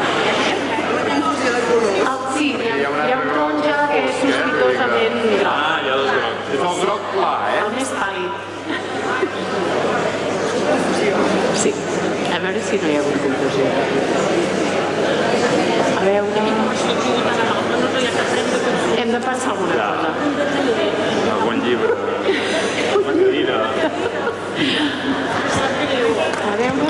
Sí, hi ha un taronja que és sospitosament groc. Ah, hi ha dos grocs. És el groc clar, El més pàl·lid. Sí, a veure si no hi ha hagut confusió. A veure... Hem de pensar alguna cosa. Algun llibre. Una cadira. A veure...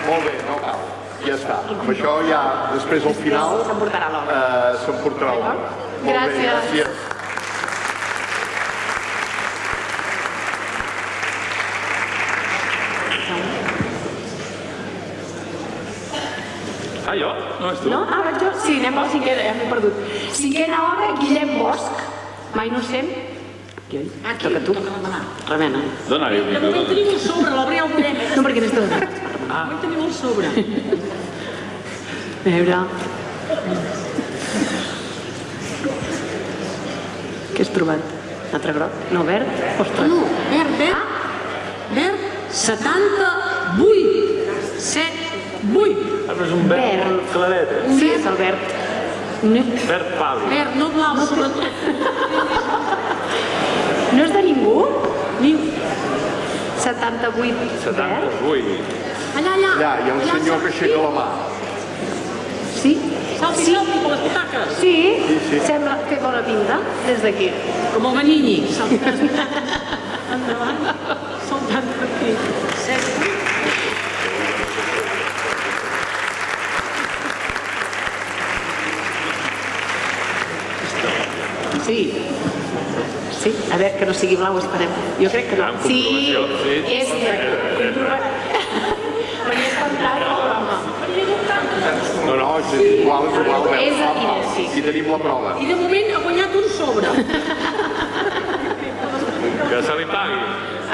Molt bé, no cal. Ja està. Amb això ja, després al final... S'emportarà l'obra. S'emportarà l'obra. Gràcies. Ah, jo? No, és tu. No? Ah, vaig jo? Sí, anem a la cinquena, ja m'he perdut. Cinquena obra, Guillem Bosch. Mai no sé. Aquí, Toca tu. Remena. Dóna-li un De moment tenim el sobre, l'obra ja ho veurem. No, perquè n'és tot. De moment tenim el sobre. A veure... Què has trobat? Un altre groc? No, verd? Ostres. No, verd. Verd, 78. 7, 8. És un verd claret. Sí, és el verd. Verd pàl·lid. Verd, no blau, sobretot. No és de ningú? Ni... 78. 78. Allà. Allà, hi ha un senyor que aixeca la mà. Sí? Salti, per les butaques. Sí? Sembla que té bona pinta, des d'aquí. Com el Benigni. Saltant endavant, saltant per aquí. 7, 8. Sí. Sí? A veure, que no sigui blau, esperem. Jo crec que no. Sí, és... Venia espantat el programa. No, és igual, És idèntic. I tenim la prova. I de moment ha guanyat un sobre. Que se li pagui.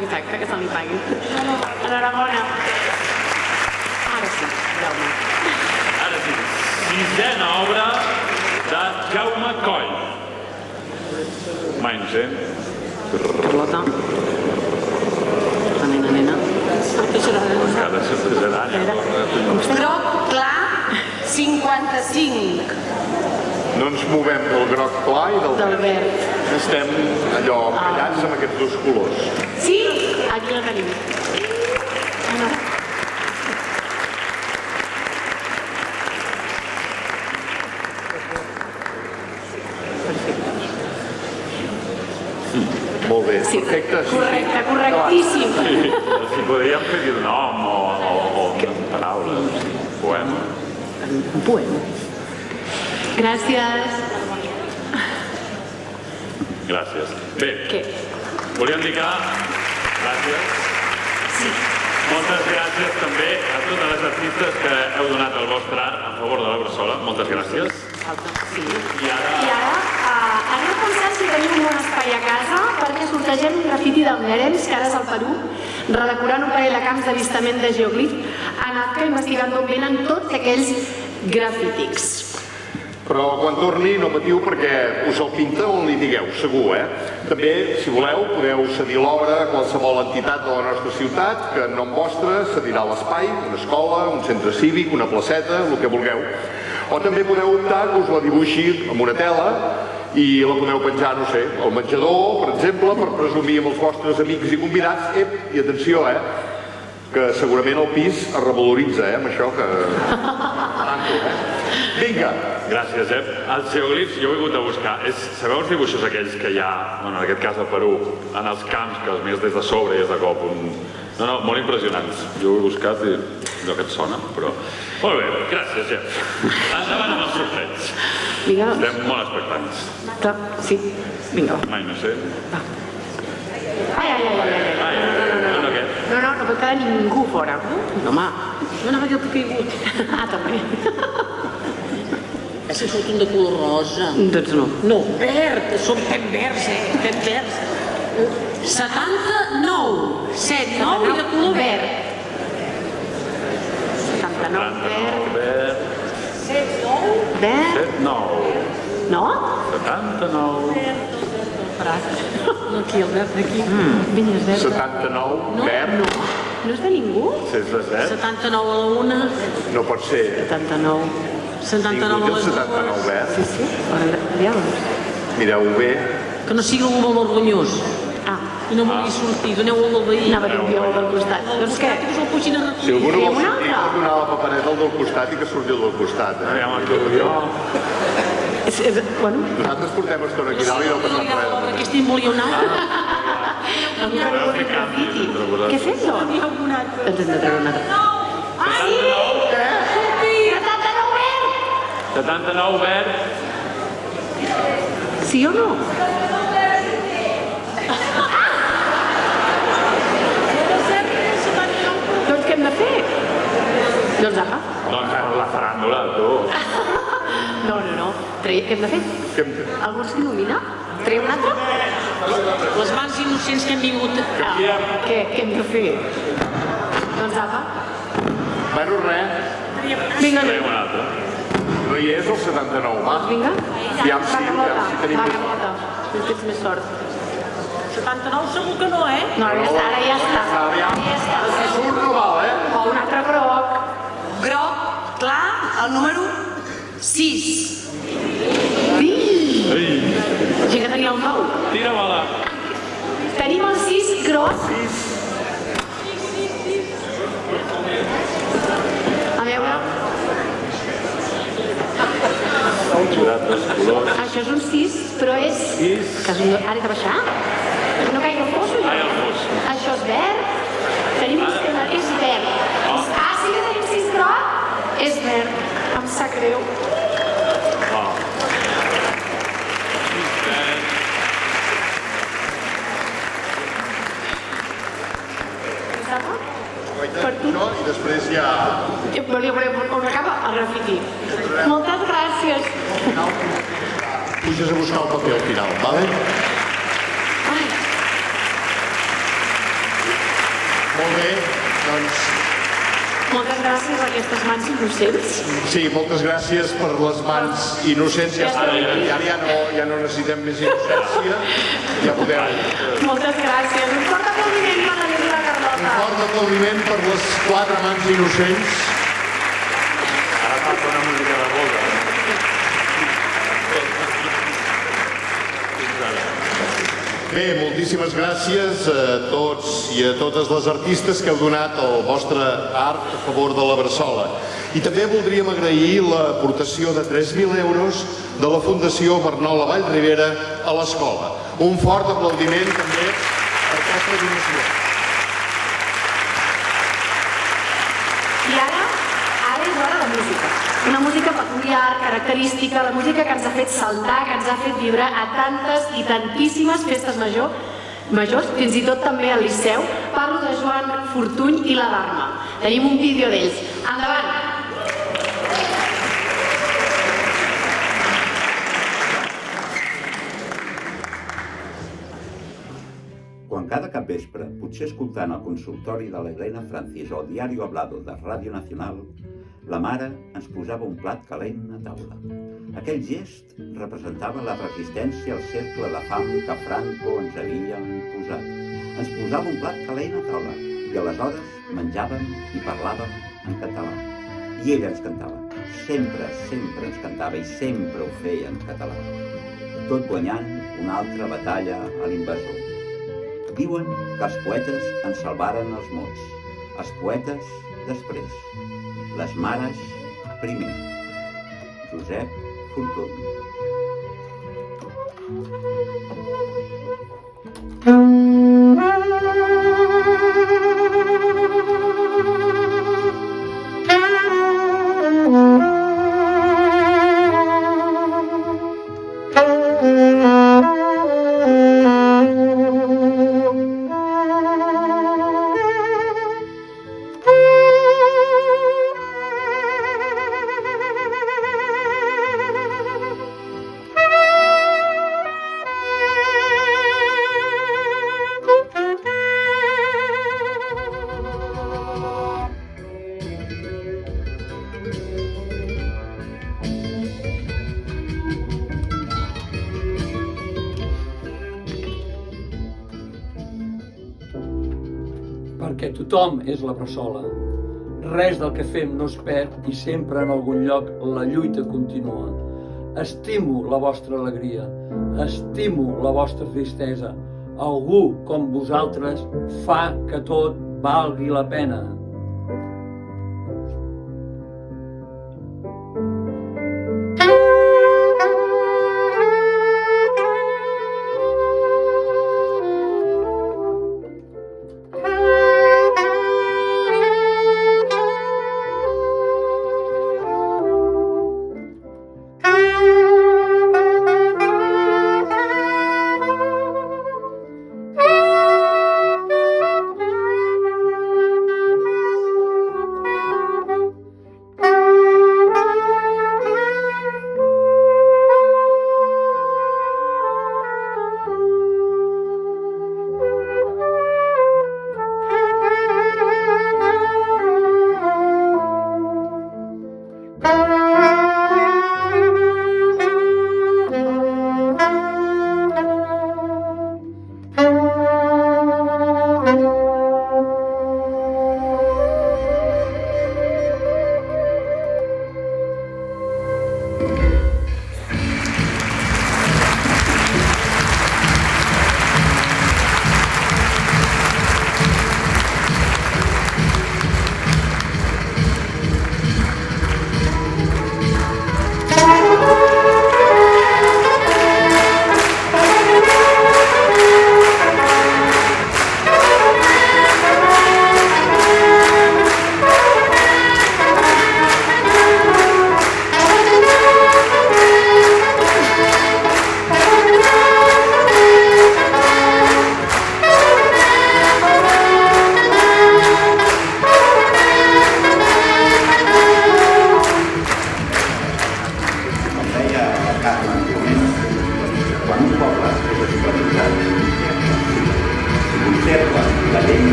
Exacte, que se li pagui. Enhorabona. Ara sí, veu-me. Ara sí, sisena obra de Jaume Coll. Mai no sé. Carlota. La nena. Cada sorpresarà. Groc clar, 55. No ens movem del groc clar i del verd. Estem allò callats amb aquests dos colors. Sí? Aquí la tenim. Molt bé, perfecte. Correcte, correctíssim. Si podríem fer-hi un nom o una paraula, un poema. Un poema. Gràcies. Gràcies. Bé, Què? volíem dir que... Gràcies. Sí. Moltes gràcies també a totes les artistes que heu donat el vostre art en favor de la Bressola. Moltes gràcies. Sí. I ara... I ara anem a pensar si tenim un bon espai a casa perquè sortegem un grafiti del Merenç, que ara és al Perú, redecorant un parell de camps d'avistament de geoglif, anat que investigant d'on venen tots aquells grafítics. però quan torni no patiu perquè us el pinta on li digueu, segur, També, si voleu, podeu cedir l'obra a qualsevol entitat de la nostra ciutat que en nom vostre cedirà l'espai, una escola, un centre cívic, una placeta, el que vulgueu. O també podeu optar que us la dibuixi amb una tela i la podeu penjar, no sé, al menjador, per exemple, per presumir amb els vostres amics i convidats. I atenció, que segurament el pis es revaloritza, amb això que... Vinga. Gràcies, Els geoglifs jo he hagut de buscar. Sabeu els dibuixos aquells que hi ha, en aquest cas a Perú, en els camps, que els mires des de sobre i és de cop un... No, molt impressionants. Jo ho he buscat i allò que et sona, però... Molt bé, gràcies, Jeff. Endavant amb els sorteig. Vinga. Estem molt expectants. Clar, sí. Vinga. Mai no sé. No pot quedar ningú fora. No, home. No anava jo que he caigut. També. Si surten de color rosa. Doncs no. No, verd, són ben verds, ben verds. 79, 79 i de color verd. 79 verd. 79 verd. 79. No? 79. No, aquí, el verd d'aquí. Vinyes verd. 79 verd. No és de ningú? És de verd. 79 a la una. No pot ser. 79. 79 a les 79 verd. Sí. Aviam. Mireu bé. Que no sigui algú molt orgullós. I no vulgui sortir, doneu-ho al veí. Anava a dir un viol del costat. Doncs què? Que us el puixin a recollir. Si algú no vol sortir, pot donar la papereta al del costat i que surti el del costat. Bueno. Nosaltres portem estona aquí dalt i no ha passat res. Aquest volia un altre. Què he fet jo? N'hi ha algun altre. Ens hem de treure un altre. 79 verd! 79 verd. Sí o no? Doncs què hem de fer? Doncs apa. Doncs la faràndula, tu. No. Què hem de fer? Algú s'il·lumina? Treu un altre? Les mans innocents que hem vingut. Què hem de fer? Doncs apa. Bueno, res. Vinga, Treu un altre. No hi és el 79, va? Vinga. Aviam si tenim... Va, Carlota. Tens més sort. 79 segur que no, No, ara ja està. Si surt no val, O un altre groc. Groc, clar, el número 6. Sí que tenia el 9. Tira bola. Tenim el 6 groc. A veure. Això és un 6, però és... Ara he de baixar? No caigui el fos o jo? Això és verd. Tenim un 6 groc. És verd. Sí que tenim 6 groc. És verd. Em sap greu. Per tu? No, i després ja... On acaba el grafiti. Moltes gràcies. Puges a buscar el paper al final, vale? Molt bé, doncs... Moltes gràcies a aquestes mans innocents. Sí, moltes gràcies per les mans innocents. Ja no necessitem més innocència. Ja podeu... Moltes gràcies. Un fort aplaudiment per la Lluís i la Carlota. Un fort aplaudiment per les 4 mans innocents. Ara passa una música de boda. Bé, moltíssimes gràcies a tots i a totes les artistes que heu donat el vostre art a favor de la Bressola. I també voldríem agrair l'aportació de 3.000 euros de la Fundació Barnola Vallribera a l'escola. Un fort aplaudiment també per aquesta donació. I ara és hora de música. Una música peculiar, característica, la música que ens ha fet saltar, que ens ha fet vibrar a tantes i tantíssimes festes majors, fins i tot també al Liceu. Parlo de Joan Fortuny i la Dharma. Tenim un vídeo d'ells. Endavant! Quan cada capvespre, potser escoltant el consultori de l'Helena Francis o Diario Hablado de Ràdio Nacional, la mare ens posava un plat calent a taula. Aquell gest representava la resistència al cercle de fam que Franco ens havia imposat. Ens posava un plat calent a taula i aleshores menjàvem i parlàvem en català. I ella ens cantava. Sempre ens cantava i sempre ho feia en català. Tot guanyant una altra batalla a l'invasor. Diuen que els poetes ens salvaren els mots, els poetes després, les mares primer. Josep Fortuny. Perquè tothom és la bressola. Res del que fem no es perd i sempre en algun lloc la lluita continua. Estimo la vostra alegria, estimo la vostra tristesa. Algú com vosaltres fa que tot valgui la pena.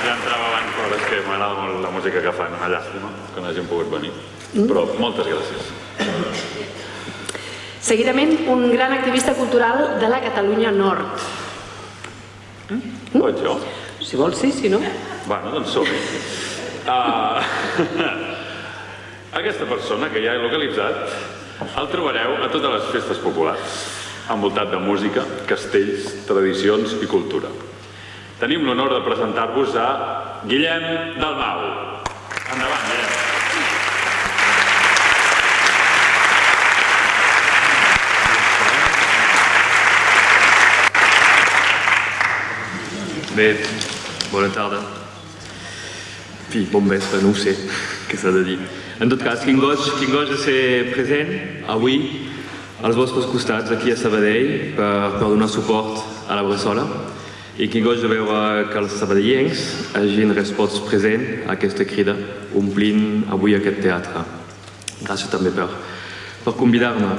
Ja entrava abans, però és que m'agrada molt la música que fan. Una llàstima que no hagin pogut venir. Però moltes gràcies. Seguidament, un gran activista cultural de la Catalunya Nord. Vaig jo? Si vols, sí, si no. Bueno, doncs som-hi. Aquesta persona que ja he localitzat el trobareu a totes les festes populars, envoltat de música, castells, tradicions i cultura. Tenim l'honor de presentar-vos a Guillem Dalmau. Endavant, Guillem. Bé, bona tarda. Fi, bon vespre, no ho sé què s'ha de dir. En tot cas, quin goig de ser present avui als vostres costats aquí a Sabadell per donar suport a la Bressola. i que goig de veure que els sabadellencs hagin respost present a aquesta crida, omplint avui aquest teatre. Gràcies també per convidar-me.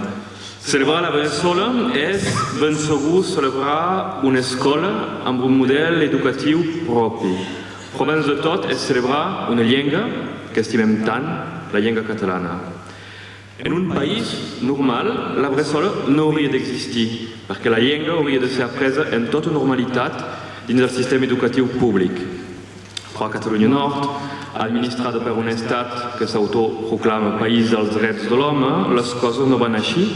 Celebrar la Bressola és ben segur celebrar una escola amb un model educatiu propi. Però abans de tot és celebrar una llengua que estimem tant, la llengua catalana. En un país normal, la Bressola no hauria d'existir, perquè la llengua hauria de ser apresa en tota normalitat dins del sistema educatiu públic. Però a Catalunya Nord, administrada per un estat que s'autoproclama País dels Drets de l'Home, les coses no van així,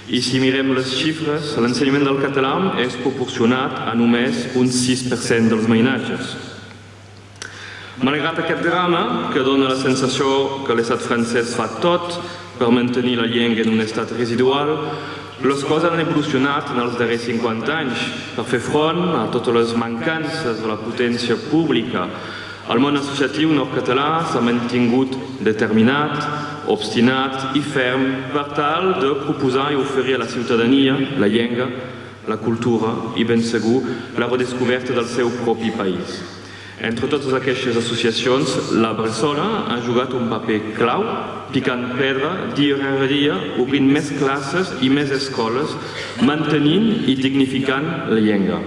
i si mirem les xifres, l'ensenyament del català és proporcionat a només un 6% dels mainatges. Malgrat aquest drama, que dona la sensació que l'estat francès fa tot per mantenir la llengua en un estat residual, les coses han evolucionat en els darrers 50 anys per fer front a totes les mancances de la potència pública. El món associatiu nord-català s'ha mantingut determinat, obstinat i ferm per tal de proposar i oferir a la ciutadania la llengua, la cultura i, ben segur, la redescoberta del seu propi país. Entre totes aquestes associacions, la Bressola ha jugat un paper clau, picant pedra dia rere dia, obrint més classes i més escoles, mantenint i dignificant la llengua.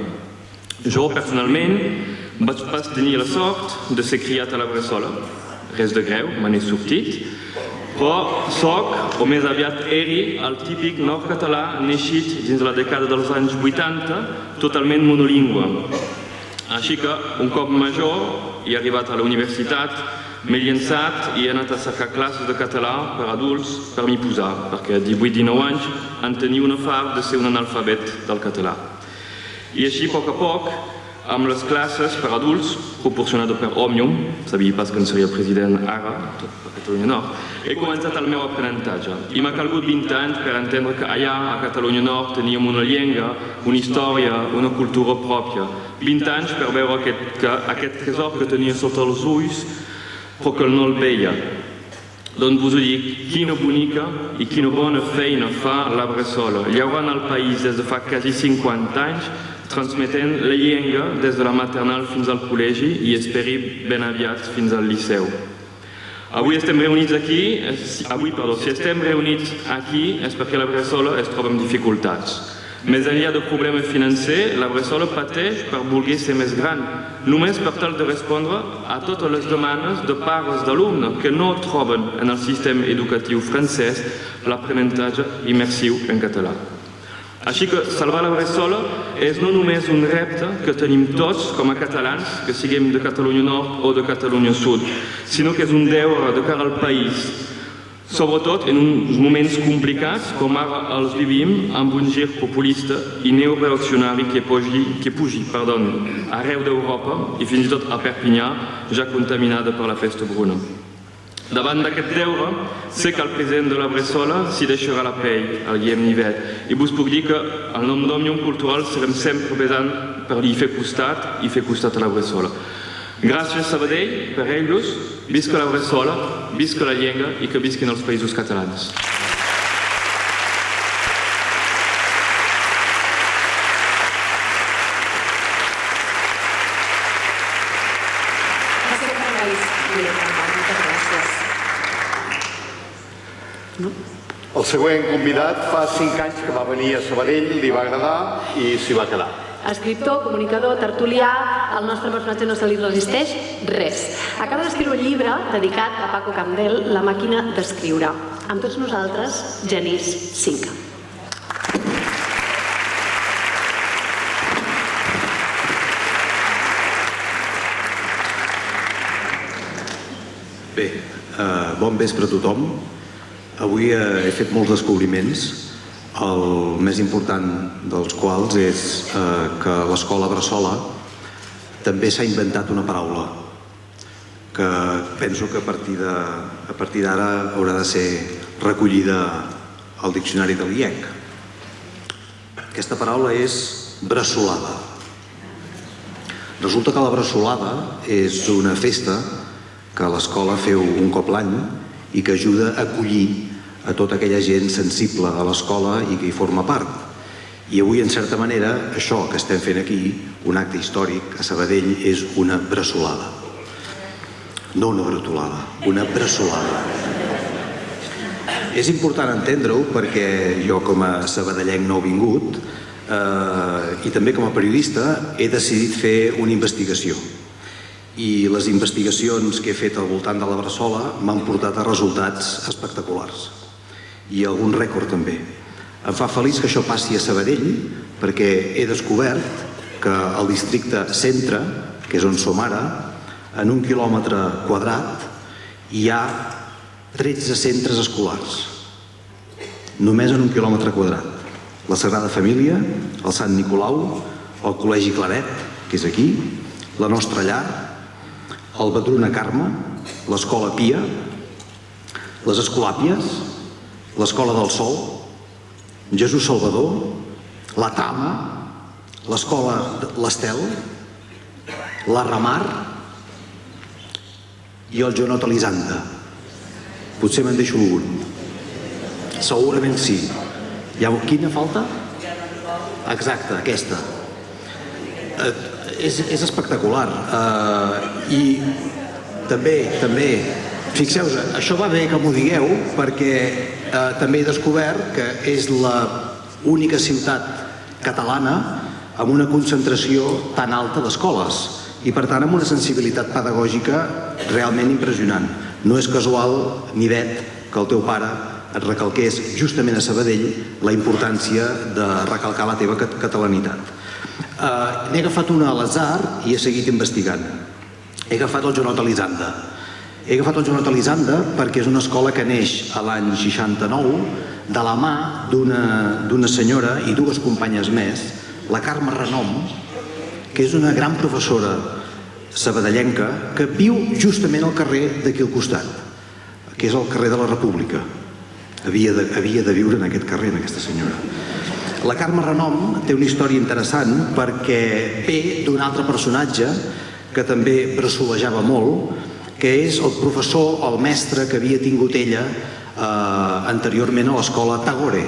Jo, personalment, vaig pas tenir la sort de ser criat a la Bressola. Res de greu, me n'he sortit, però soc, o més aviat eri, el típic nord-català neixit dins la dècada dels anys 80, totalment monolingüe. Així que, un cop major, he arribat a la universitat, m'he llençat i he anat a cercar classes de català per adults per m'hi posar, perquè a 18-19 anys en tenia una fart de ser un analfabet del català. I així, a poc, amb les classes per adults, proporcionades per Òmnium, sabia pas que en seria president ara, tot per Catalunya Nord, he començat el meu aprenentatge. I m'ha calgut 20 anys per entendre que allà, a Catalunya Nord, teníem una llengua, una història, una cultura pròpia. 20 anys per veure aquest tresor que tenia sota els ulls, però que no el veia. Doncs vos ho dic, quina bonica i quina bona feina fa la Bressola, llaurant el país des de fa quasi 50 anys, transmetent la llengua des de la maternal fins al col·legi i esperi ben aviat fins al liceu. Si estem reunits aquí és perquè la Bressola es troba amb dificultats. Més enllà del problema financer, la Bressola pateix per voler ser més gran, només per tal de respondre a totes les demandes de pares d'alumnes que no troben en el sistema educatiu francès l'aprenentatge immersiu en català. Així que salvar la Bressola és no només un repte que tenim tots com a catalans, que siguem de Catalunya Nord o de Catalunya Sud, sinó que és un deure de cara al país, sobretot en uns moments complicats com ara els vivim amb un gir populista i neoreaccionari que pugi arreu d'Europa i fins i tot a Perpinyà, ja contaminada per la pesta bruna. Davant d'aquest deure, sé que el president de la Bressola s'hi deixarà la pell, el Guillem Nivet, i vos puc dir que al nom d'Òmnium Cultural serem sempre pesant per li fer costat i fer costat a la Bressola. Gràcies Sabadell per ells, visca la Bressola, visca la llengua i que visquin els països catalans. El següent convidat fa 5 anys que va venir a Sabadell, li va agradar i s'hi va quedar. Escriptor, comunicador, tertulià, el nostre personatge no se li resisteix res. Acaba d'escriure un llibre dedicat a Paco Camdel, La màquina d'escriure. Amb tots nosaltres, Genís Cinca. Bé, bon vespre a tothom. Avui he fet molts descobriments, el més important dels quals és que a l'escola Bressola també s'ha inventat una paraula que penso que a partir d'ara haurà de ser recollida al diccionari de l'IEC. Aquesta paraula és bressolada. Resulta que la bressolada és una festa que a l'escola feu un cop l'any i que ajuda a acollir a tota aquella gent sensible a l'escola i que hi forma part. I avui, en certa manera, això que estem fent aquí un acte històric a Sabadell és una bressolada. No una bretolada, una bressolada. És important entendre-ho perquè jo com a sabadellenc nouvingut i també com a periodista he decidit fer una investigació. I les investigacions que he fet al voltant de la bressola m'han portat a resultats espectaculars. I algun rècord també. Em fa feliç que això passi a Sabadell perquè he descobert que al districte centre, que és on som ara, en 1 quilòmetre quadrat hi ha 13 centres escolars. Només en 1 quilòmetre quadrat. La Sagrada Família, el Sant Nicolau, el Col·legi Claret, que és aquí, la Nostra Llar, el Vedruna Carme, l'Escola Pia, les Escolàpies, l'Escola del Sol, Jesús Salvador, la Tama, l'Escola l'Estel, la Ramar i el Jonot Elisanda. Potser me'n deixo algun. Segurament sí. Quina falta? Exacte, aquesta. És espectacular. I també, fixeu-vos, això va bé que m'ho digueu perquè també he descobert que és l'única ciutat catalana amb una concentració tan alta d'escoles i per tant amb una sensibilitat pedagògica realment impressionant. No és casual, ni vet, que el teu pare et recalqués justament a Sabadell la importància de recalcar la teva catalanitat. N'he agafat una a l'atzar i he seguit investigant. He agafat el Jonot Elisanda. He agafat el Jonot Elisanda perquè és una escola que neix a l'any 69 de la mà d'una senyora i dues companyes més, la Carme Renom, que és una gran professora sabadellenca que viu justament al carrer d'aquí al costat, que és el carrer de la República. Havia de viure en aquest carrer, en aquesta senyora. La Carme Renom té una història interessant perquè ve d'un altre personatge que també bressolejava molt, que és el professor, el mestre que havia tingut ella anteriorment a l'escola Tagore,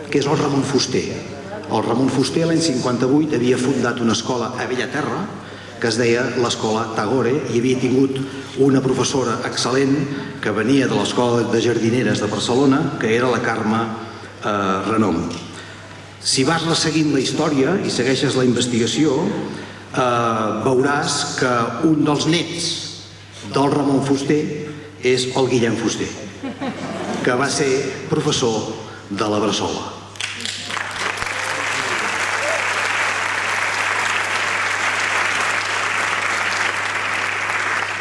que és el Ramon Fuster. El Ramon Fuster l'any 58 havia fundat una escola a Bellaterra que es deia l'escola Tagore i havia tingut una professora excel·lent que venia de l'escola de jardineres de Barcelona, que era la Carme Renom. Si vas resseguint la història i segueixes la investigació, veuràs que un dels nets del Ramon Fuster és el Guillem Fuster, que va ser professor de la Bressola.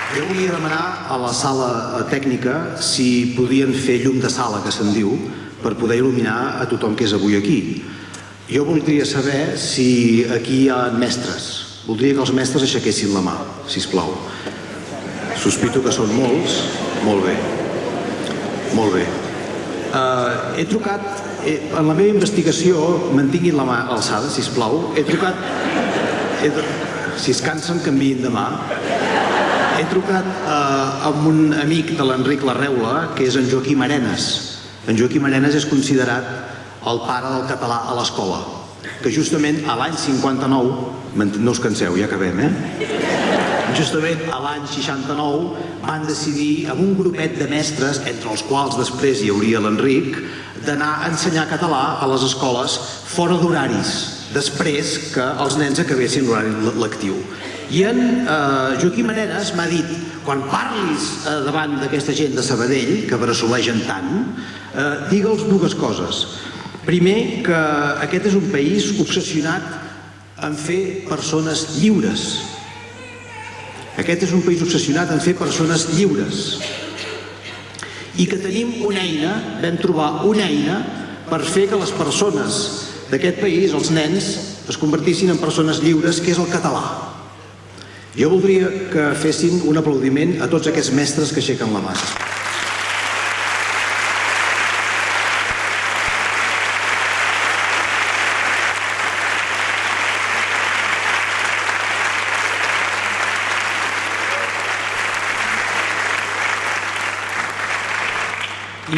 Jo volia demanar a la sala tècnica si podien fer llum de sala, que se'n diu, per poder il·luminar a tothom que és avui aquí. Jo voldria saber si aquí hi ha mestres. Voldria que els mestres aixequessin la mà, sisplau. Sospito que són molts. Molt bé. Molt bé. He trucat, en la meva investigació, mantinguin la mà alçada, sisplau. He trucat, si es cansen, canviïn de mà. He trucat amb un amic de l'Enric Larreula, que és en Joaquim Arenas. En Joaquim Arenas és considerat el pare del català a l'escola, que justament a l'any 59, no us canseu, ja acabem, justament a l'any 69 van decidir, amb un grupet de mestres, entre els quals després hi hauria l'Enric, d'anar a ensenyar català a les escoles fora d'horaris, després que els nens acabessin l'horari lectiu. I en Joaquim Arenas m'ha dit, quan parlis davant d'aquesta gent de Sabadell, que bressolegen tant, digue'ls dues coses. Primer, que aquest és un país obsessionat en fer persones lliures. Aquest és un país obsessionat en fer persones lliures. I que tenim una eina, vam trobar una eina per fer que les persones d'aquest país, els nens, es convertissin en persones lliures, que és el català. Jo voldria que fessin un aplaudiment a tots aquests mestres que aixequen la mà.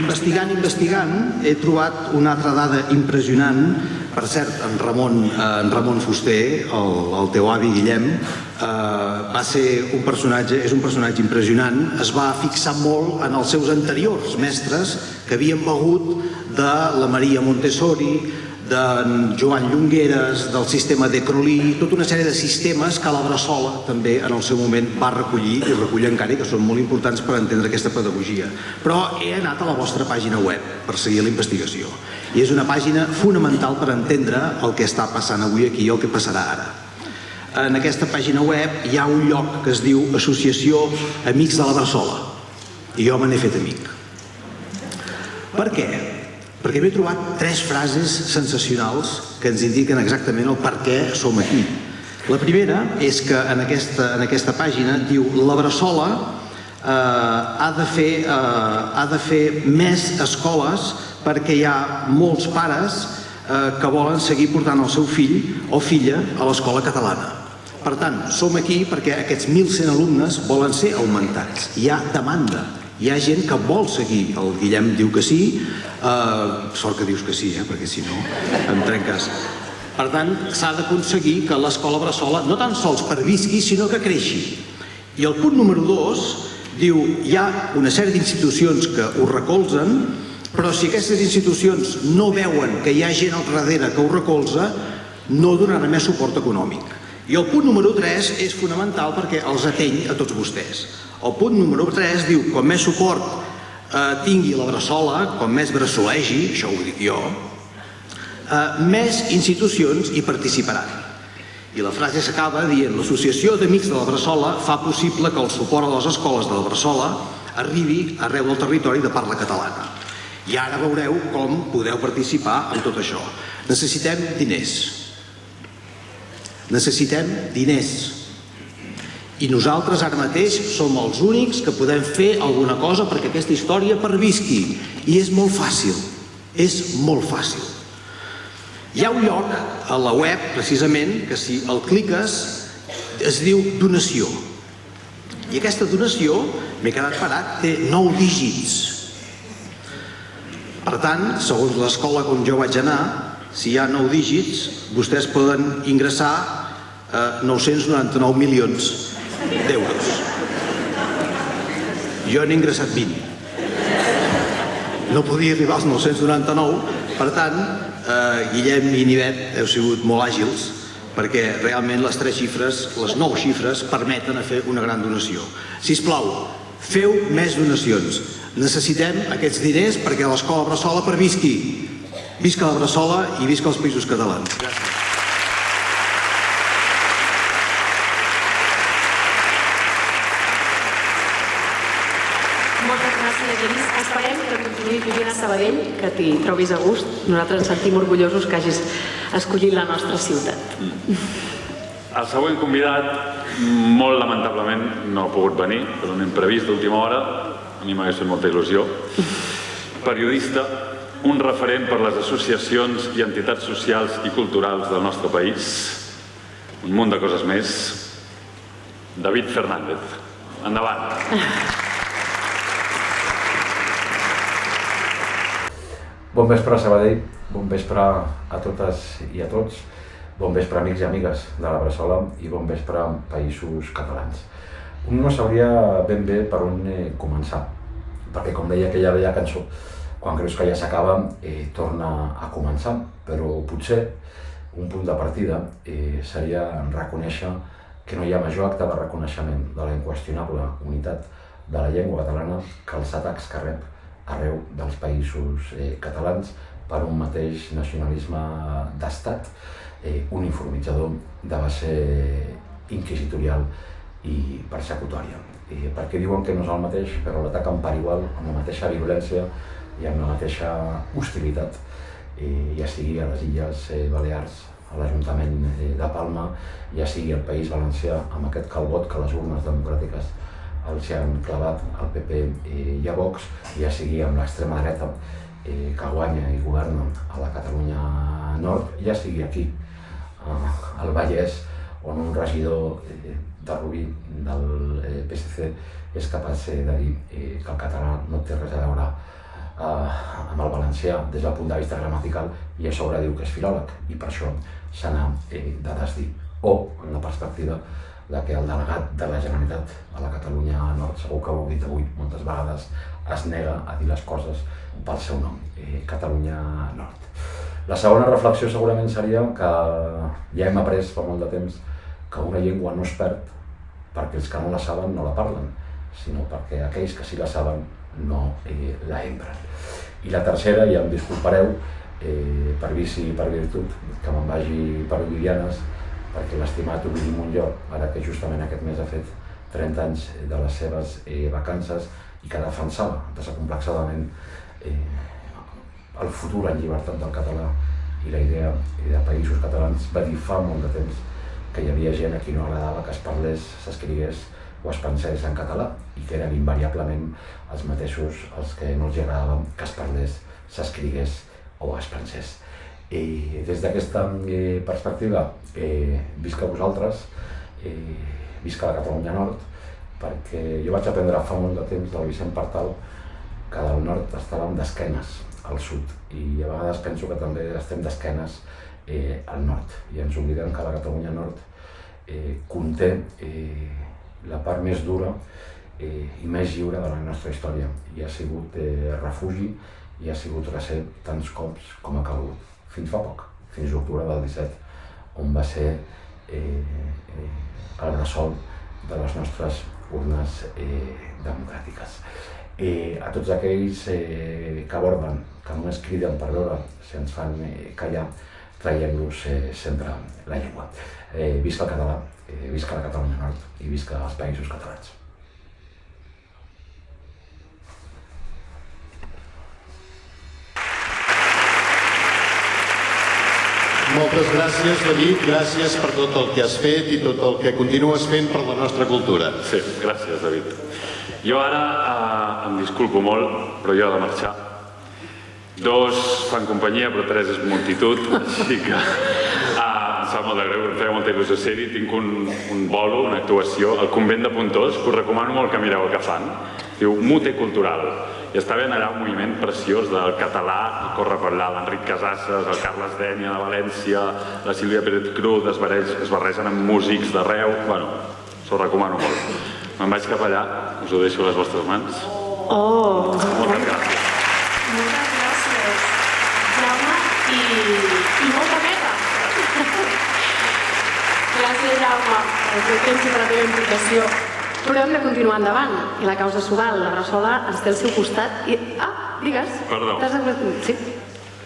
Investigant, he trobat una altra dada impressionant Per cert, en Ramon Fuster, el teu avi Guillem, és un personatge impressionant. Es va fixar molt en els seus anteriors mestres que havien begut de la Maria Montessori, d'en Joan Llongueres, del sistema de Crolí, tota una sèrie de sistemes que la Bressola també en el seu moment va recollir i recull encara, que són molt importants per entendre aquesta pedagogia. Però he anat a la vostra pàgina web per seguir la investigació i és una pàgina fonamental per entendre el que està passant avui aquí i el que passarà ara. En aquesta pàgina web hi ha un lloc que es diu Associació Amics de la Bressola i jo me n'he fet amic. Per què? Perquè m'he trobat 3 frases sensacionals que ens indiquen exactament el per què som aquí. La primera és que en aquesta pàgina diu la Bressola ha de fer més escoles perquè hi ha molts pares que volen seguir portant el seu fill o filla a l'escola catalana. Per tant, som aquí perquè aquests 1.100 alumnes volen ser augmentats. Hi ha demanda. Hi ha gent que vol seguir. El Guillem diu que sí. Sort que dius que sí, perquè si no em trenques. Per tant, s'ha d'aconseguir que l'escola Bressola no tan sols pervisqui, sinó que creixi. I el punt número 2 diu hi ha una sèrie d'institucions que ho recolzen, però si aquestes institucions no veuen que hi ha gent al darrere que ho recolza, no donaran més suport econòmic. I el punt número 3 és fonamental perquè els ateny a tots vostès. El punt número 3 diu, com més suport tingui la Bressola, com més bressolegi, això ho dic jo, més institucions hi participaran. I la frase s'acaba dient, l'Associació d'Amics de la Bressola fa possible que el suport a les escoles de la Bressola arribi arreu del territori de parla catalana. I ara veureu com podeu participar en tot això. Necessitem diners. Necessitem diners. I nosaltres ara mateix som els únics que podem fer alguna cosa perquè aquesta història pervisqui. I és molt fàcil. És molt fàcil. Hi ha un lloc a la web, precisament, que si el cliques es diu donació. I aquesta donació, m'he quedat parat, té 9 dígits. Per tant, segons l'escola on jo vaig anar, si hi ha 9 dígits, vostès poden ingressar 999 milions d'euros. Jo n'he ingressat 20. No podia arribar als 999, per tant, Guillem i Nivet heu sigut molt àgils perquè realment les 3 xifres, les 9 xifres, permeten fer una gran donació. Sisplau, feu més donacions. Necessitem aquests diners perquè l'escola Bressola pervisqui. Visca la Bressola i visca els Països Catalans. Gràcies. Moltes gràcies, Genís. Esperem que continuïs vivint a Sabadell, que t'hi trobis a gust. Nosaltres ens sentim orgullosos que hagis escollit la nostra ciutat. El següent convidat, molt lamentablement, no ha pogut venir, per un imprevist d'última hora. A mi m'hagués fet molta il·lusió. Periodista, un referent per les associacions i entitats socials i culturals del nostre país. Un munt de coses més. David Fernández. Endavant. Bon vespre, Sabadell. Bon vespre a totes i a tots. Bon vespre, amics i amigues de la Bressola i bon vespre, Països Catalans. Un no sabria ben bé per on començar, perquè com deia aquella vella cançó, quan creus que ja s'acaba, torna a començar, però potser un punt de partida seria reconèixer que no hi ha major acte de reconeixement de la inqüestionable unitat de la llengua catalana que els atacs que rep arreu dels països catalans per un mateix nacionalisme d'estat, uniformitzador de base inquisitorial i persecutòria. Perquè diuen que no és el mateix, però l'ataquen per igual, amb la mateixa violència i amb la mateixa hostilitat, ja sigui a les Illes Balears, a l'Ajuntament de Palma, ja sigui al País Valencià, amb aquest calbot que les urnes democràtiques els han clavat al PP i a Vox, ja sigui amb l'extrema dreta que guanya i governa a la Catalunya Nord, ja sigui aquí, al Vallès, on un regidor de Rubí del PSC és capaç de dir que el català no té res a veure amb el valencià des del punt de vista gramatical i a sobre diu que és filòleg i per això se n'ha de desdir. O en la perspectiva de que el delegat de la Generalitat a la Catalunya Nord, segur que ho heu dit avui moltes vegades, es nega a dir les coses pel seu nom, Catalunya Nord. La segona reflexió segurament seria que ja hem après fa molt de temps que una llengua no es perd perquè els que no la saben no la parlen, sinó perquè aquells que sí la saben no la empren. I la tercera, ja em disculpareu, per vici i per virtut, que me'n vagi per Ovidianes, perquè l'estimat Ovidi Montllor, ara que justament aquest mes ha fet 30 anys de les seves vacances i que defensava desacomplexadament el futur en llibertat del català i la idea de països catalans, va dir fa molt de temps que hi havia gent a qui no agradava que es parlés, s'escrigués o es pensés en català i que eren invariablement els mateixos els que no els agradava que es parlés, s'escrigués o es pensés. I des d'aquesta perspectiva, visca vosaltres, visca la Catalunya Nord, perquè jo vaig aprendre fa molt de temps del Vicent Partal que del nord estàvem d'esquenes al sud i a vegades penso que també estem d'esquenes al nord i ens oblidem que la Catalunya Nord conté la part més dura i més lliure de la nostra història i ha sigut refugi i ha sigut recer tants cops com ha calgut, fins fa poc, fins l'octubre del 17, on va ser el bressol de les nostres urnes democràtiques. A tots aquells que aborden, que només criden per veure si ens fan callar, traiem-los sempre la llengua. Visca el català, visca la Catalunya Nord i visca els països catalans. Moltes gràcies, David, gràcies per tot el que has fet i tot el que continues fent per la nostra cultura. Sí, gràcies, David. Jo ara em disculpo molt, però jo he de marxar. Dos fan companyia, però tres és multitud, així que em sap molt de greu, em feia molta il·lusió ser-hi. Tinc un bolo, una actuació al Convent de Pontós, que us recomano molt que mireu el que fan. Es diu Mute Cultural. I està ben allà un moviment preciós del català que corre per allà, l'Enric Casasses, el Carles Dènia de València, la Sílvia Pérez Cruz, es barregen amb músics d'arreu. Bueno, us ho recomano molt. Me'n vaig cap allà, us ho deixo a les vostres mans. Oh! Moltes gràcies. Moltes gràcies, Jaume, i molta meta. Gràcies, Jaume, per el teu temps i per la teva implicació. Però hem de continuar endavant, i la causa Subal, la Bressola, ens té al seu costat i... digues. Perdó. Sí.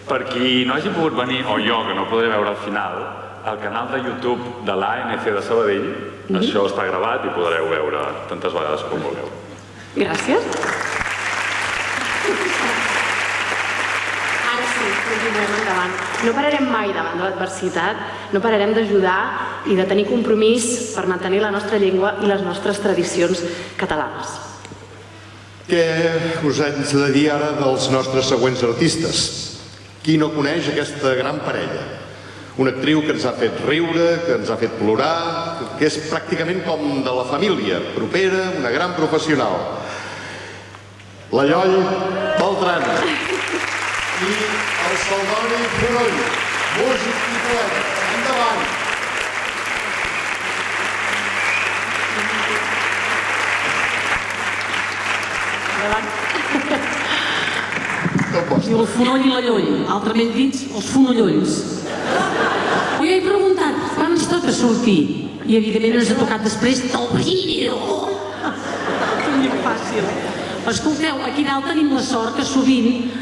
Per qui no hagi pogut venir, o jo, que no podré veure al final, al canal de YouTube de l'ANC de Sabadell, això està gravat i podreu veure tantes vegades com vulgueu. Gràcies. Ara sí, continuem endavant. No pararem mai davant de l'adversitat, no pararem d'ajudar i de tenir compromís per mantenir la nostra llengua i les nostres tradicions catalanes. Què us haig de dir ara dels nostres següents artistes? Qui no coneix aquesta gran parella? Una actriu que ens ha fet riure, que ens ha fet plorar, que és pràcticament com de la família, propera, una gran professional. La Lloll Beltran i el Saldoni Fonoll, músic i poeta. Endavant! Diu el fonoll i la lloll, altrament dits els fonollolls. Jo he preguntat quan ens toca sortir i evidentment ens ha tocat després del vídeo. És fàcil. Escolteu, aquí dalt tenim la sort que sovint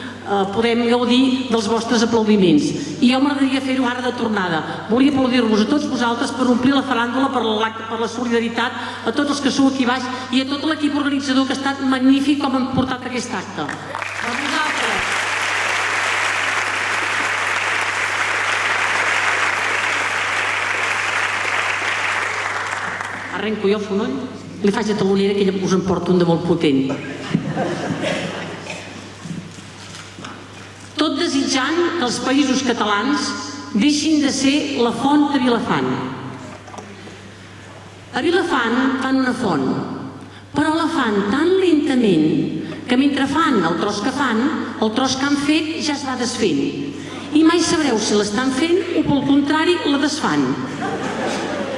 podem gaudir dels vostres aplaudiments i jo m'agradaria fer-ho ara de tornada. Volia aplaudir-vos a tots vosaltres per omplir la faràndula, per l'acte, per la solidaritat, a tots els que sou aquí baix i a tot l'equip organitzador que ha estat magnífic com han portat aquest acte. A vosaltres. Arrenco jo el fonoll, li faig a talonera que ella us en porta un de molt potent. Tot desitjant que els països catalans deixin de ser la font de Vilafant. A Vilafant fan una font, però la fan tan lentament que mentre fan el tros que fan, el tros que han fet ja es va desfent. I mai sabreu si l'estan fent o, pel contrari, la desfan.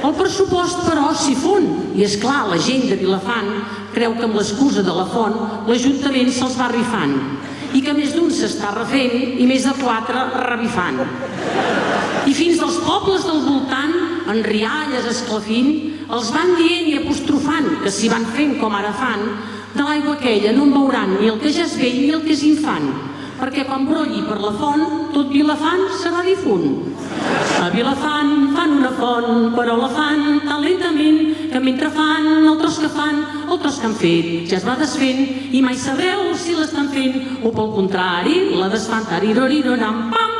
El pressupost, però, s'hi fon. I, és clar, la gent de Vilafant creu que amb l'excusa de la font l'Ajuntament se'ls va rifant i que més d'un s'està refent i més de 4 revifant. I fins als pobles del voltant, en rialles esclafint, els van dient i apostrofant que s'hi van fent com ara fan, de l'aigua aquella no en veuran ni el que ja és vell ni el que és infant, perquè quan brolli per la font, tot Vilafant serà difunt. A Vilafant fan una font, però la fan tan lentament que mentre fan el tros que fan, el tros que han fet ja es va desfent i mai sabreu si l'estan fent o, pel contrari, la desfan. Tarirorironam, pam!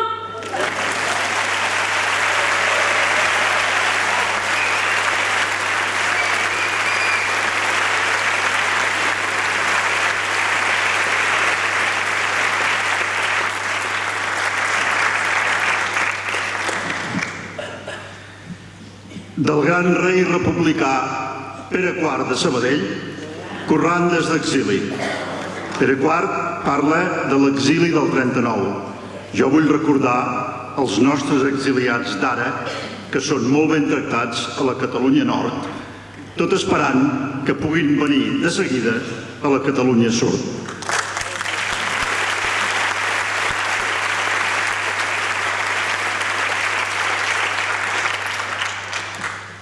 Del gran rei republicà Pere IV de Sabadell, corrandes d'exili. Pere IV parla de l'exili del 39. Jo vull recordar els nostres exiliats d'ara, que són molt ben tractats a la Catalunya Nord, tot esperant que puguin venir de seguida a la Catalunya Sud.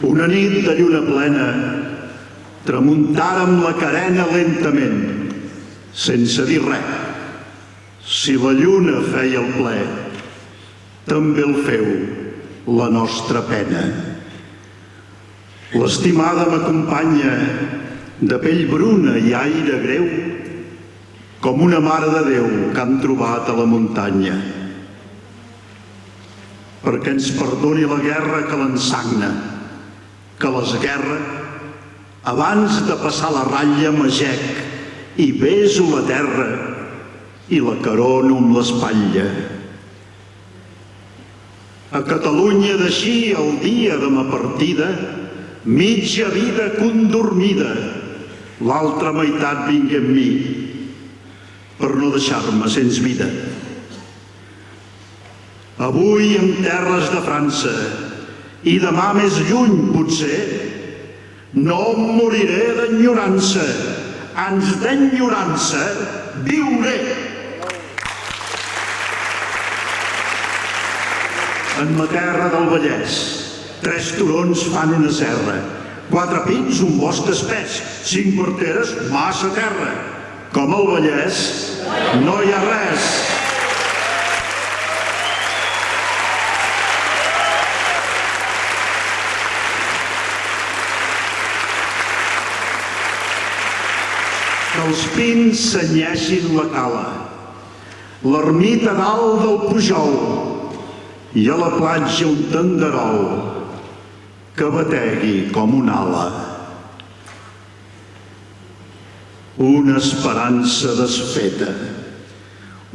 Una nit de lluna plena, tramuntàrem la carena lentament, sense dir res. Si la lluna feia el ple, també el feu la nostra pena. L'estimada m'acompanya, de pell bruna i aire greu, com una mare de Déu que han trobat a la muntanya. Perquè ens perdoni la guerra que l'ensagna, que l'esguerra, abans de passar la ratlla m'agec i beso la terra i la carono amb l'espatlla. A Catalunya d'així el dia de ma partida, mitja vida condormida, l'altra meitat vingui amb mi, per no deixar-me sens vida. Avui en terres de França, i demà més lluny, potser, no em moriré d'enyorança, ans d'enyorança viuré. En ma terra del Vallès, 3 turons fan una serra, 4 pins, un bosc espès, 5 parteres, massa terra. Com al Vallès no hi ha res. Que els pins senyeixin la cala, l'ermita dalt del Pujol i a la platja un tenderol que bategui com una ala. Una esperança desfeta,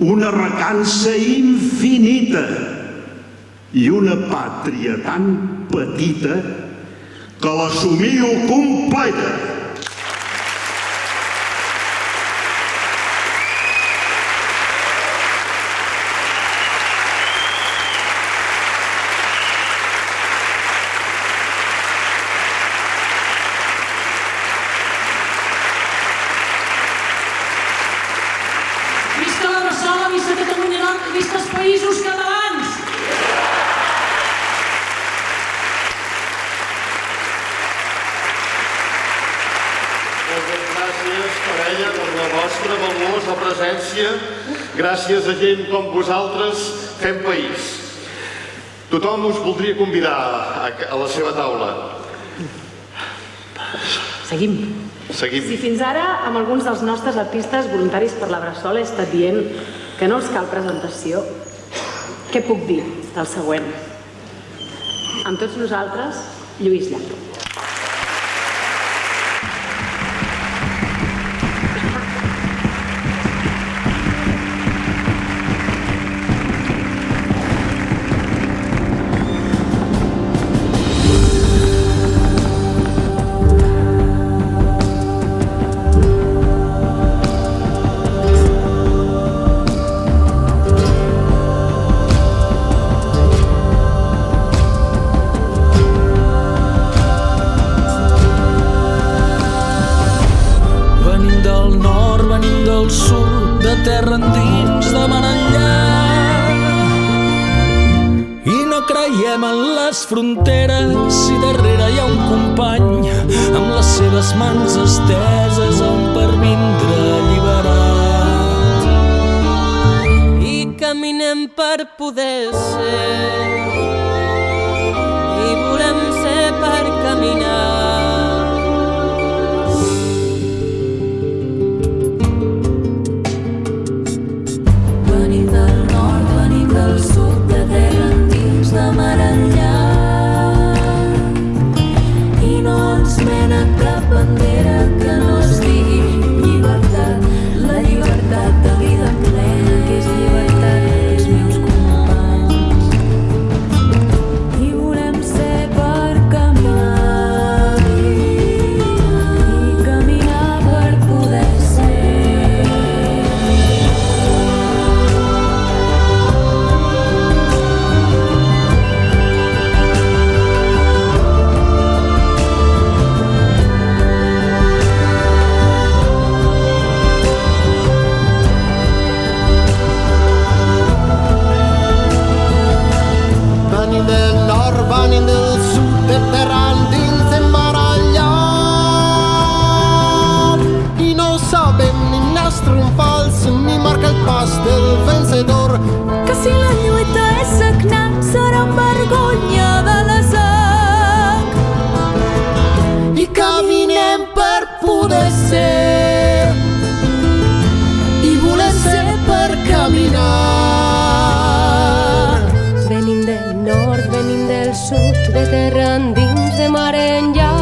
una recança infinita i una pàtria tan petita que la somio completa. Països Catalans! Moltes gràcies, parella, per la vostra valuosa presència. Gràcies a gent com vosaltres fem país. Tothom us voldria convidar a la seva taula. Seguim. Seguim. Si fins ara, amb alguns dels nostres artistes voluntaris per la Bressola he estat dient que no els cal presentació, què puc dir del següent? Amb tots nosaltres, Lluís Llach. del sud, de terra endins, de mar enllà. I no creiem en les fronteres si darrere hi ha un company amb les seves mans esteses per vindre alliberat. I caminem per poder ser, i volem ser per caminar. Venim del nord, venim del sud, de terra endins, de mar enllà. I no ens mena cap bandera que no es digui llibertat. La llibertat de vida plena, que és llibertat dels meus companys. I volem ser per caminar, i caminar per poder ser. Venim del nord, venim del sud, de terra endins, de mar enllà. I no sabem ni nas triomfals ni marca el pas del vencedor. Que si la lluita és sagnant serà en vergonya de la sang. I caminem per poder ser, i voler ser per caminar. Venim del nord, venim del sud, de terra endins, de mar enllà.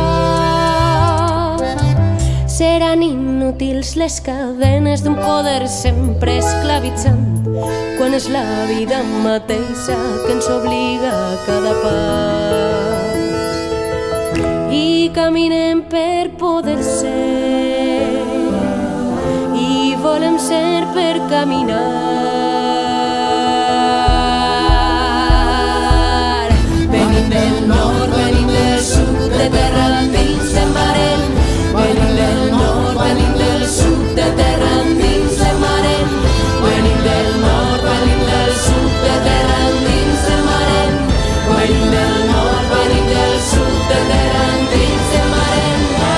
Seran inútils les cadenes d'un poder sempre esclavitzant, quan és la vida mateixa que ens obliga a cada pas. I caminem per poder ser, i volem ser per caminar. Venim del nord, venim del sud, de terra endins, de mar enllà. Venim del nord, venim del sud, de terra endins, de mar enllà. Venim del nord, venim del sud, de terra endins, de mar enllà. Venim del nord, venim del sud, de terra endins, de mar enllà.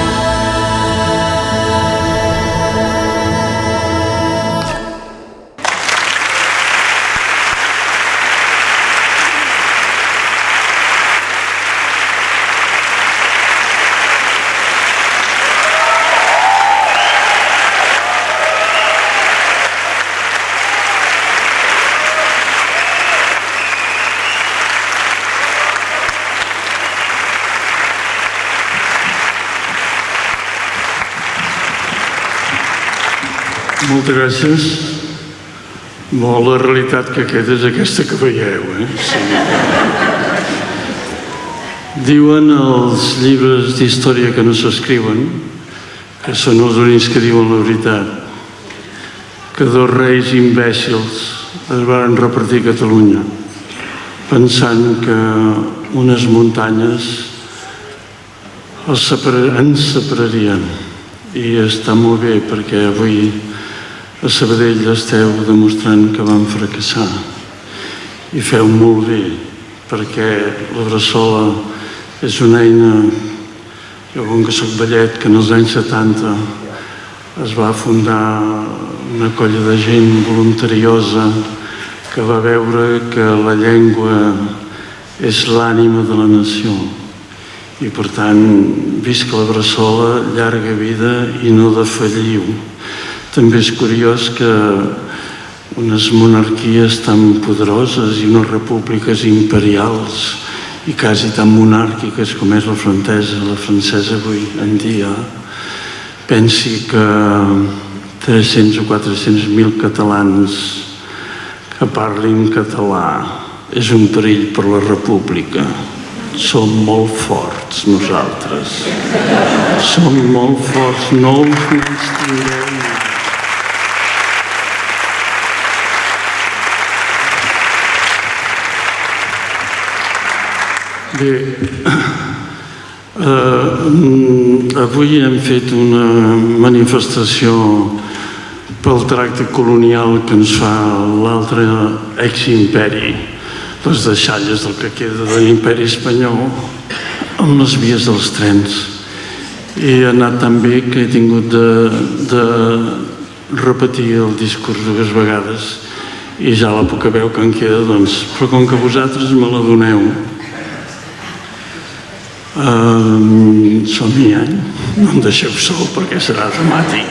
Moltes gràcies. Molt la realitat que queda és aquesta que veieu, Sí. Diuen els llibres d'història que no s'escriuen, que són els únics que diuen la veritat, que dos reis imbècils es van repartir Catalunya, pensant que unes muntanyes ens separarien. I està molt bé perquè avui a Sabadell esteu demostrant que vam fracassar i feu molt bé perquè la Bressola és una eina, jo com que soc vellet, que en els anys 70 es va fundar una colla de gent voluntariosa que va veure que la llengua és l'ànima de la nació i per tant visca la Bressola, llarga vida i no defalliu. També és curiós que unes monarquies tan poderoses i unes repúbliques imperials i quasi tan monàrquiques com és la francesa avui en dia, pensi que 300 o 400.000 catalans que parlin català és un perill per la república. Som molt forts nosaltres. Som molt forts, no us menystingueu. Bé, avui hem fet una manifestació pel tracte colonial que ens fa l'altre ex-imperi, les deixalles del que queda de l'imperi espanyol, amb les vies dels trens. I ha anat tan bé que he tingut de repetir el discurs 2 vegades i ja la poca veu que en queda, doncs, però com que vosaltres me la doneu, som-hi, no em deixeu sol perquè serà dramàtic.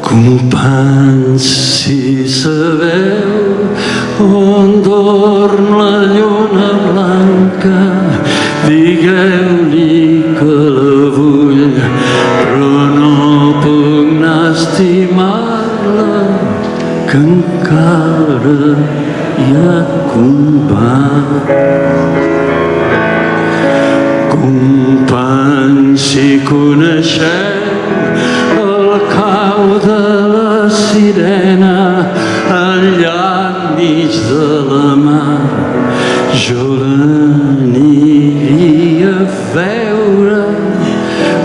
Companys, si sabeu on dorm la lluna blanca, digueu-li que la vull, però no puc anar a estimar-la, que encara hi ha combat. Companys, si coneixeu de la sirena allà enmig de la mar, jo l'aniria a veure,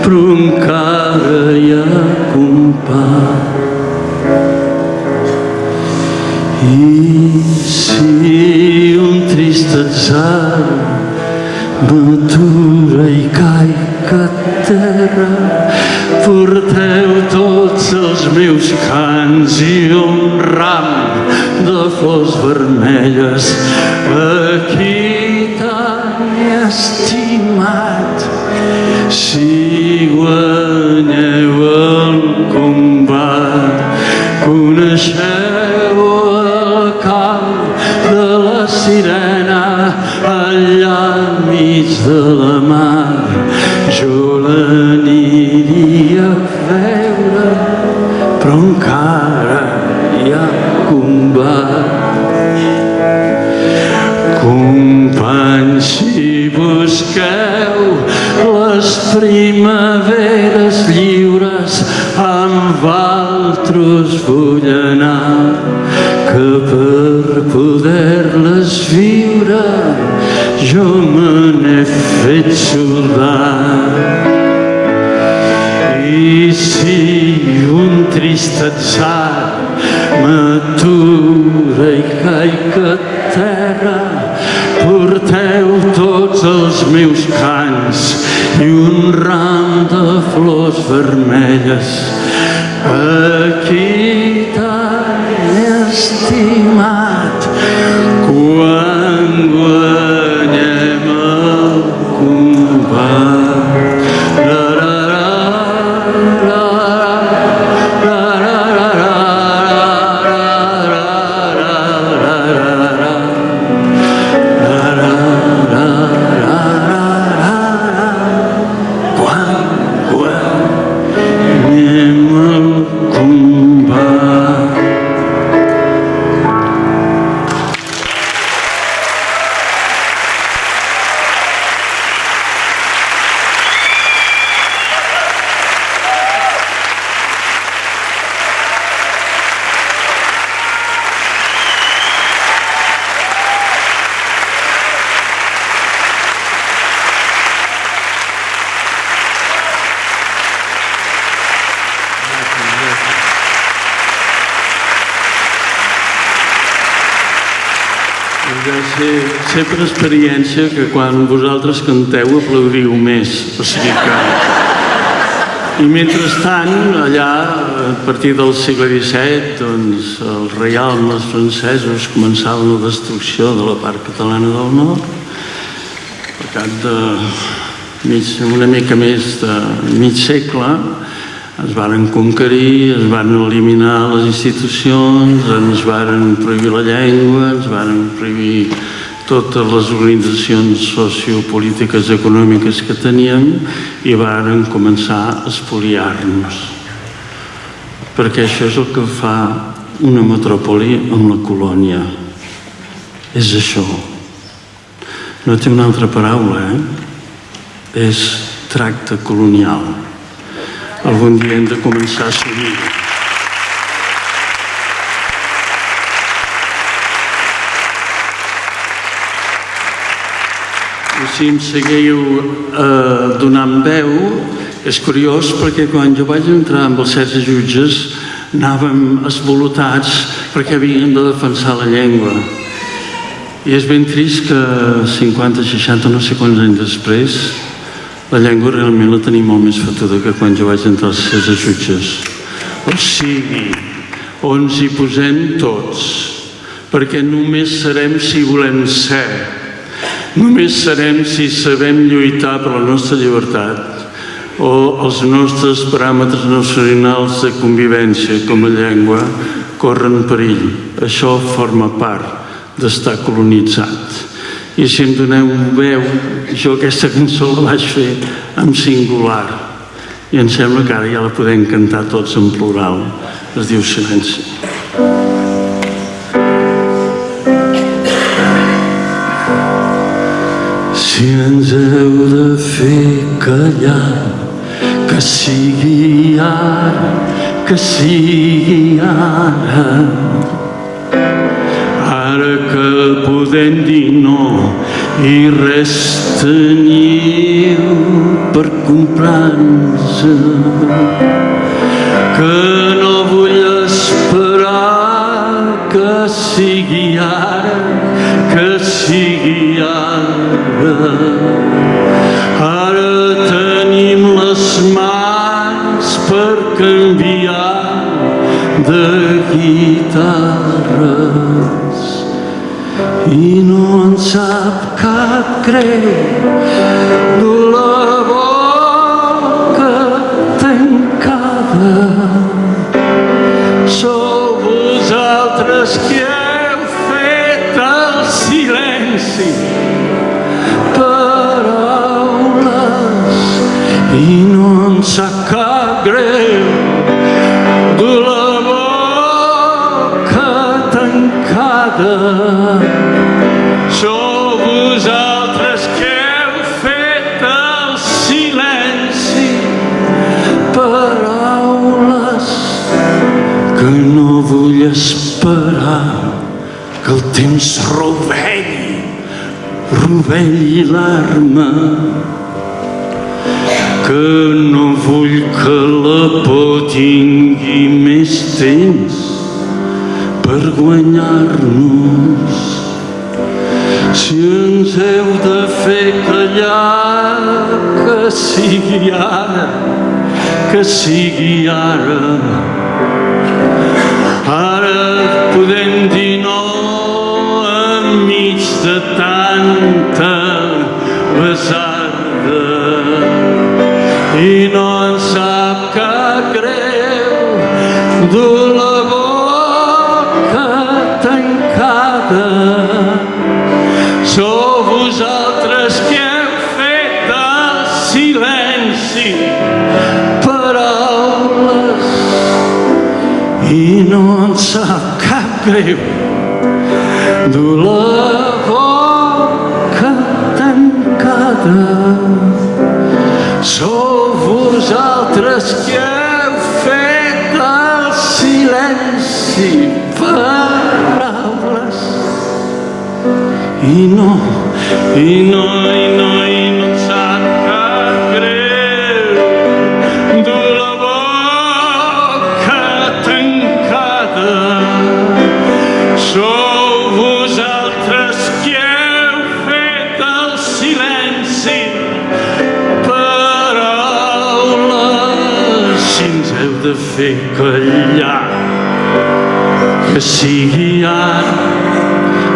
però encara hi ha compat. I si un trist atzar m'atura i caic a terra, porteu tots els meus cants i un ram de flors vermelles. Aquí tan estimat, si guanyeu el combat, coneixeu el cant de la sirena allà enmig de la mar, jo l'aniria a veure, però encara hi ha combat. Companys, si busqueu les primaveres lliures, amb altres vull anar, que per poder-les viure jo me n'he fet soldat. I si un trist atzar m'atura i caic a terra, porteu tots els meus cants i un ram de flors vermelles. Aquí tan estimat, quan guanyem el combat. Sé per experiència que quan vosaltres canteu aplaudiu més, o sigui que... I mentrestant, allà, a partir del segle XVII, doncs, els reialmes francesos començaven la destrucció de la part catalana del nord. Al cap de una mica més de mig segle, ens varen conquerir, ens van eliminar les institucions, ens varen prohibir la llengua, ens varen prohibir totes les organitzacions sociopolítiques i econòmiques que teníem i varen començar a espoliar-nos. Perquè això és el que fa una metròpoli amb la colònia. És això. No té una altra paraula, És tracte colonial. Algun dia hem de començar a assumir. si em seguiu donant veu, és curiós perquè quan jo vaig entrar amb els 16 jutges anàvem esvolotats perquè havíem de defensar la llengua. I és ben trist que 50, 60, no sé quants anys després, la llengua realment la tenim molt més fotuda que quan jo vaig entrar als 16 jutges. O sigui, on ens hi posem tots, perquè només serem si volem ser. Només serem si sabem lluitar per la nostra llibertat o els nostres paràmetres nacionals de convivència com a llengua corren perill. Això forma part d'estar colonitzat. I si em doneu veu, jo aquesta cançó la vaig fer en singular i em sembla que ara ja la podem cantar tots en plural. Es diu Silenci. Si ens heu de fer callar, que sigui ara, que sigui ara. Ara que podem dir no i res teniu per comprar-nos. Que no vull esperar que sigui ara, que sigui ara. Ara tenim les mans per canviar de guitarres i no ens sap cap greu dur la boca tancada. Sou vosaltres qui heu fet el silenci, paraules, i no ens sap cap greu dur la boca tancada. Sou vosaltres que heu fet el silenci, paraules, que no vull esperar que el temps rovelli l'arma, que no vull que la por tingui més temps per guanyar-nos. Si ens heu de fer callar, que sigui ara, que sigui ara. Ara podem dir no enmig de tanta besada i no ens sap cap greu dur la boca tancada. Sou vosaltres que heu fet el silenci, paraules, i no ens sap cap greu dur la boca tancada. Sou vosaltres que heu fet el silenci, paraules, i no ens sap cap greu dur la boca tancada. Sou vosaltres qui heu fet el silenci, paraules, si ens heu de fer callar, que sigui ara,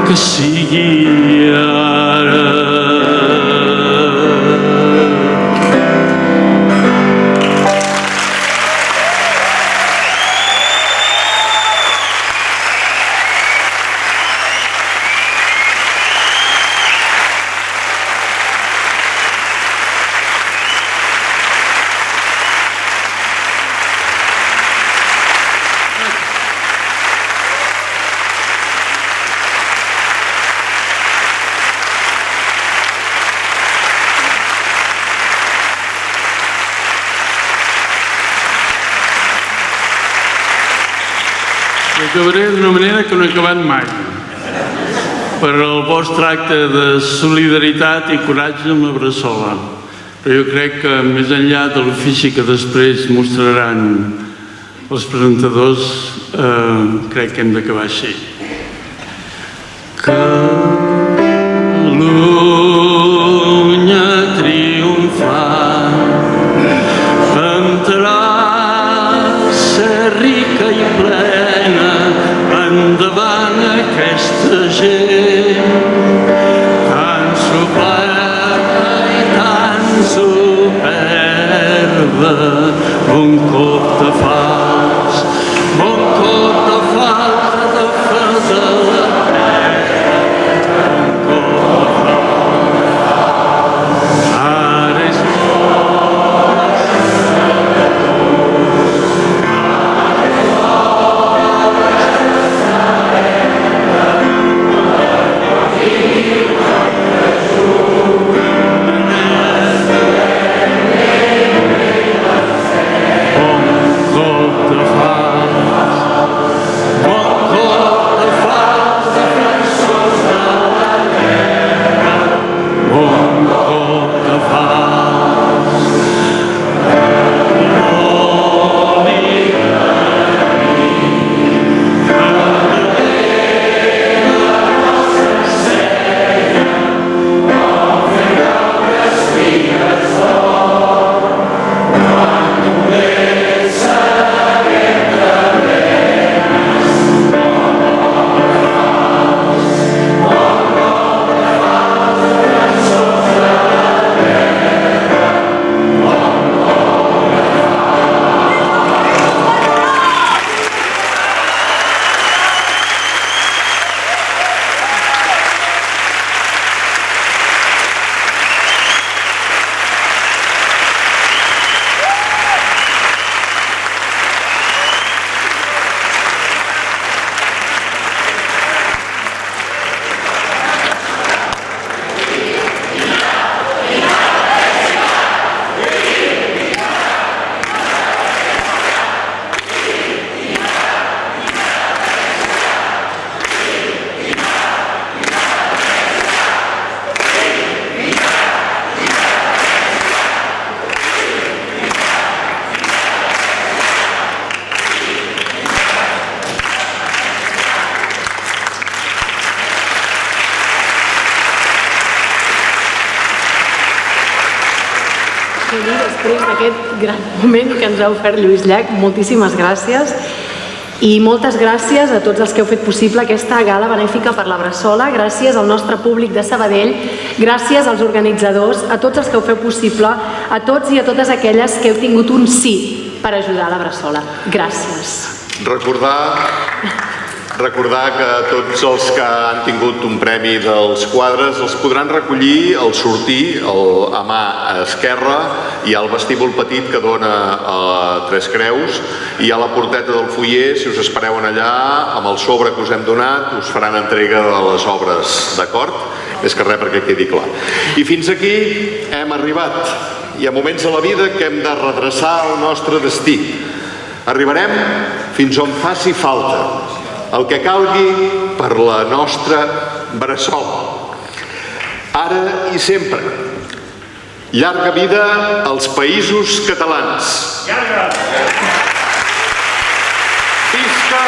que sigui ara. Acabaré d'una manera que no he acabat mai. per el vostre acte de solidaritat i coratge amb la Bressola. Però jo crec que més enllà de l'ofici que després mostraran els presentadors, crec que hem d'acabar així. Catalunya triomfant, entrarà ser rica i plena, endavant aquesta gent, tan superba i tan superba, un cop de fals, un cop de falta de fe de la terra, un cop de fals, ara és després d'aquest gran moment que ens ha ofert Lluís Llach, moltíssimes gràcies. I moltes gràcies a tots els que heu fet possible aquesta gala benèfica per la Bressola, gràcies al nostre públic de Sabadell, gràcies als organitzadors, a tots els que ho feu possible, a tots i a totes aquelles que heu tingut un sí per ajudar la Bressola. Gràcies. Recordar que tots els que han tingut un premi dels quadres els podran recollir al sortir a mà esquerra. Hi ha el vestíbul petit que dona a Tres Creus i hi ha la porteta del foyer. Si us espereu allà, amb el sobre que us hem donat, us faran entrega de les obres, d'acord? Més que res perquè quedi clar. I fins aquí hem arribat. Hi ha moments a la vida que hem de redreçar el nostre destí. Arribarem fins on faci falta, el que calgui per la nostra Bressola. Ara i sempre. Llarga vida als Països Catalans. Llarga! Visca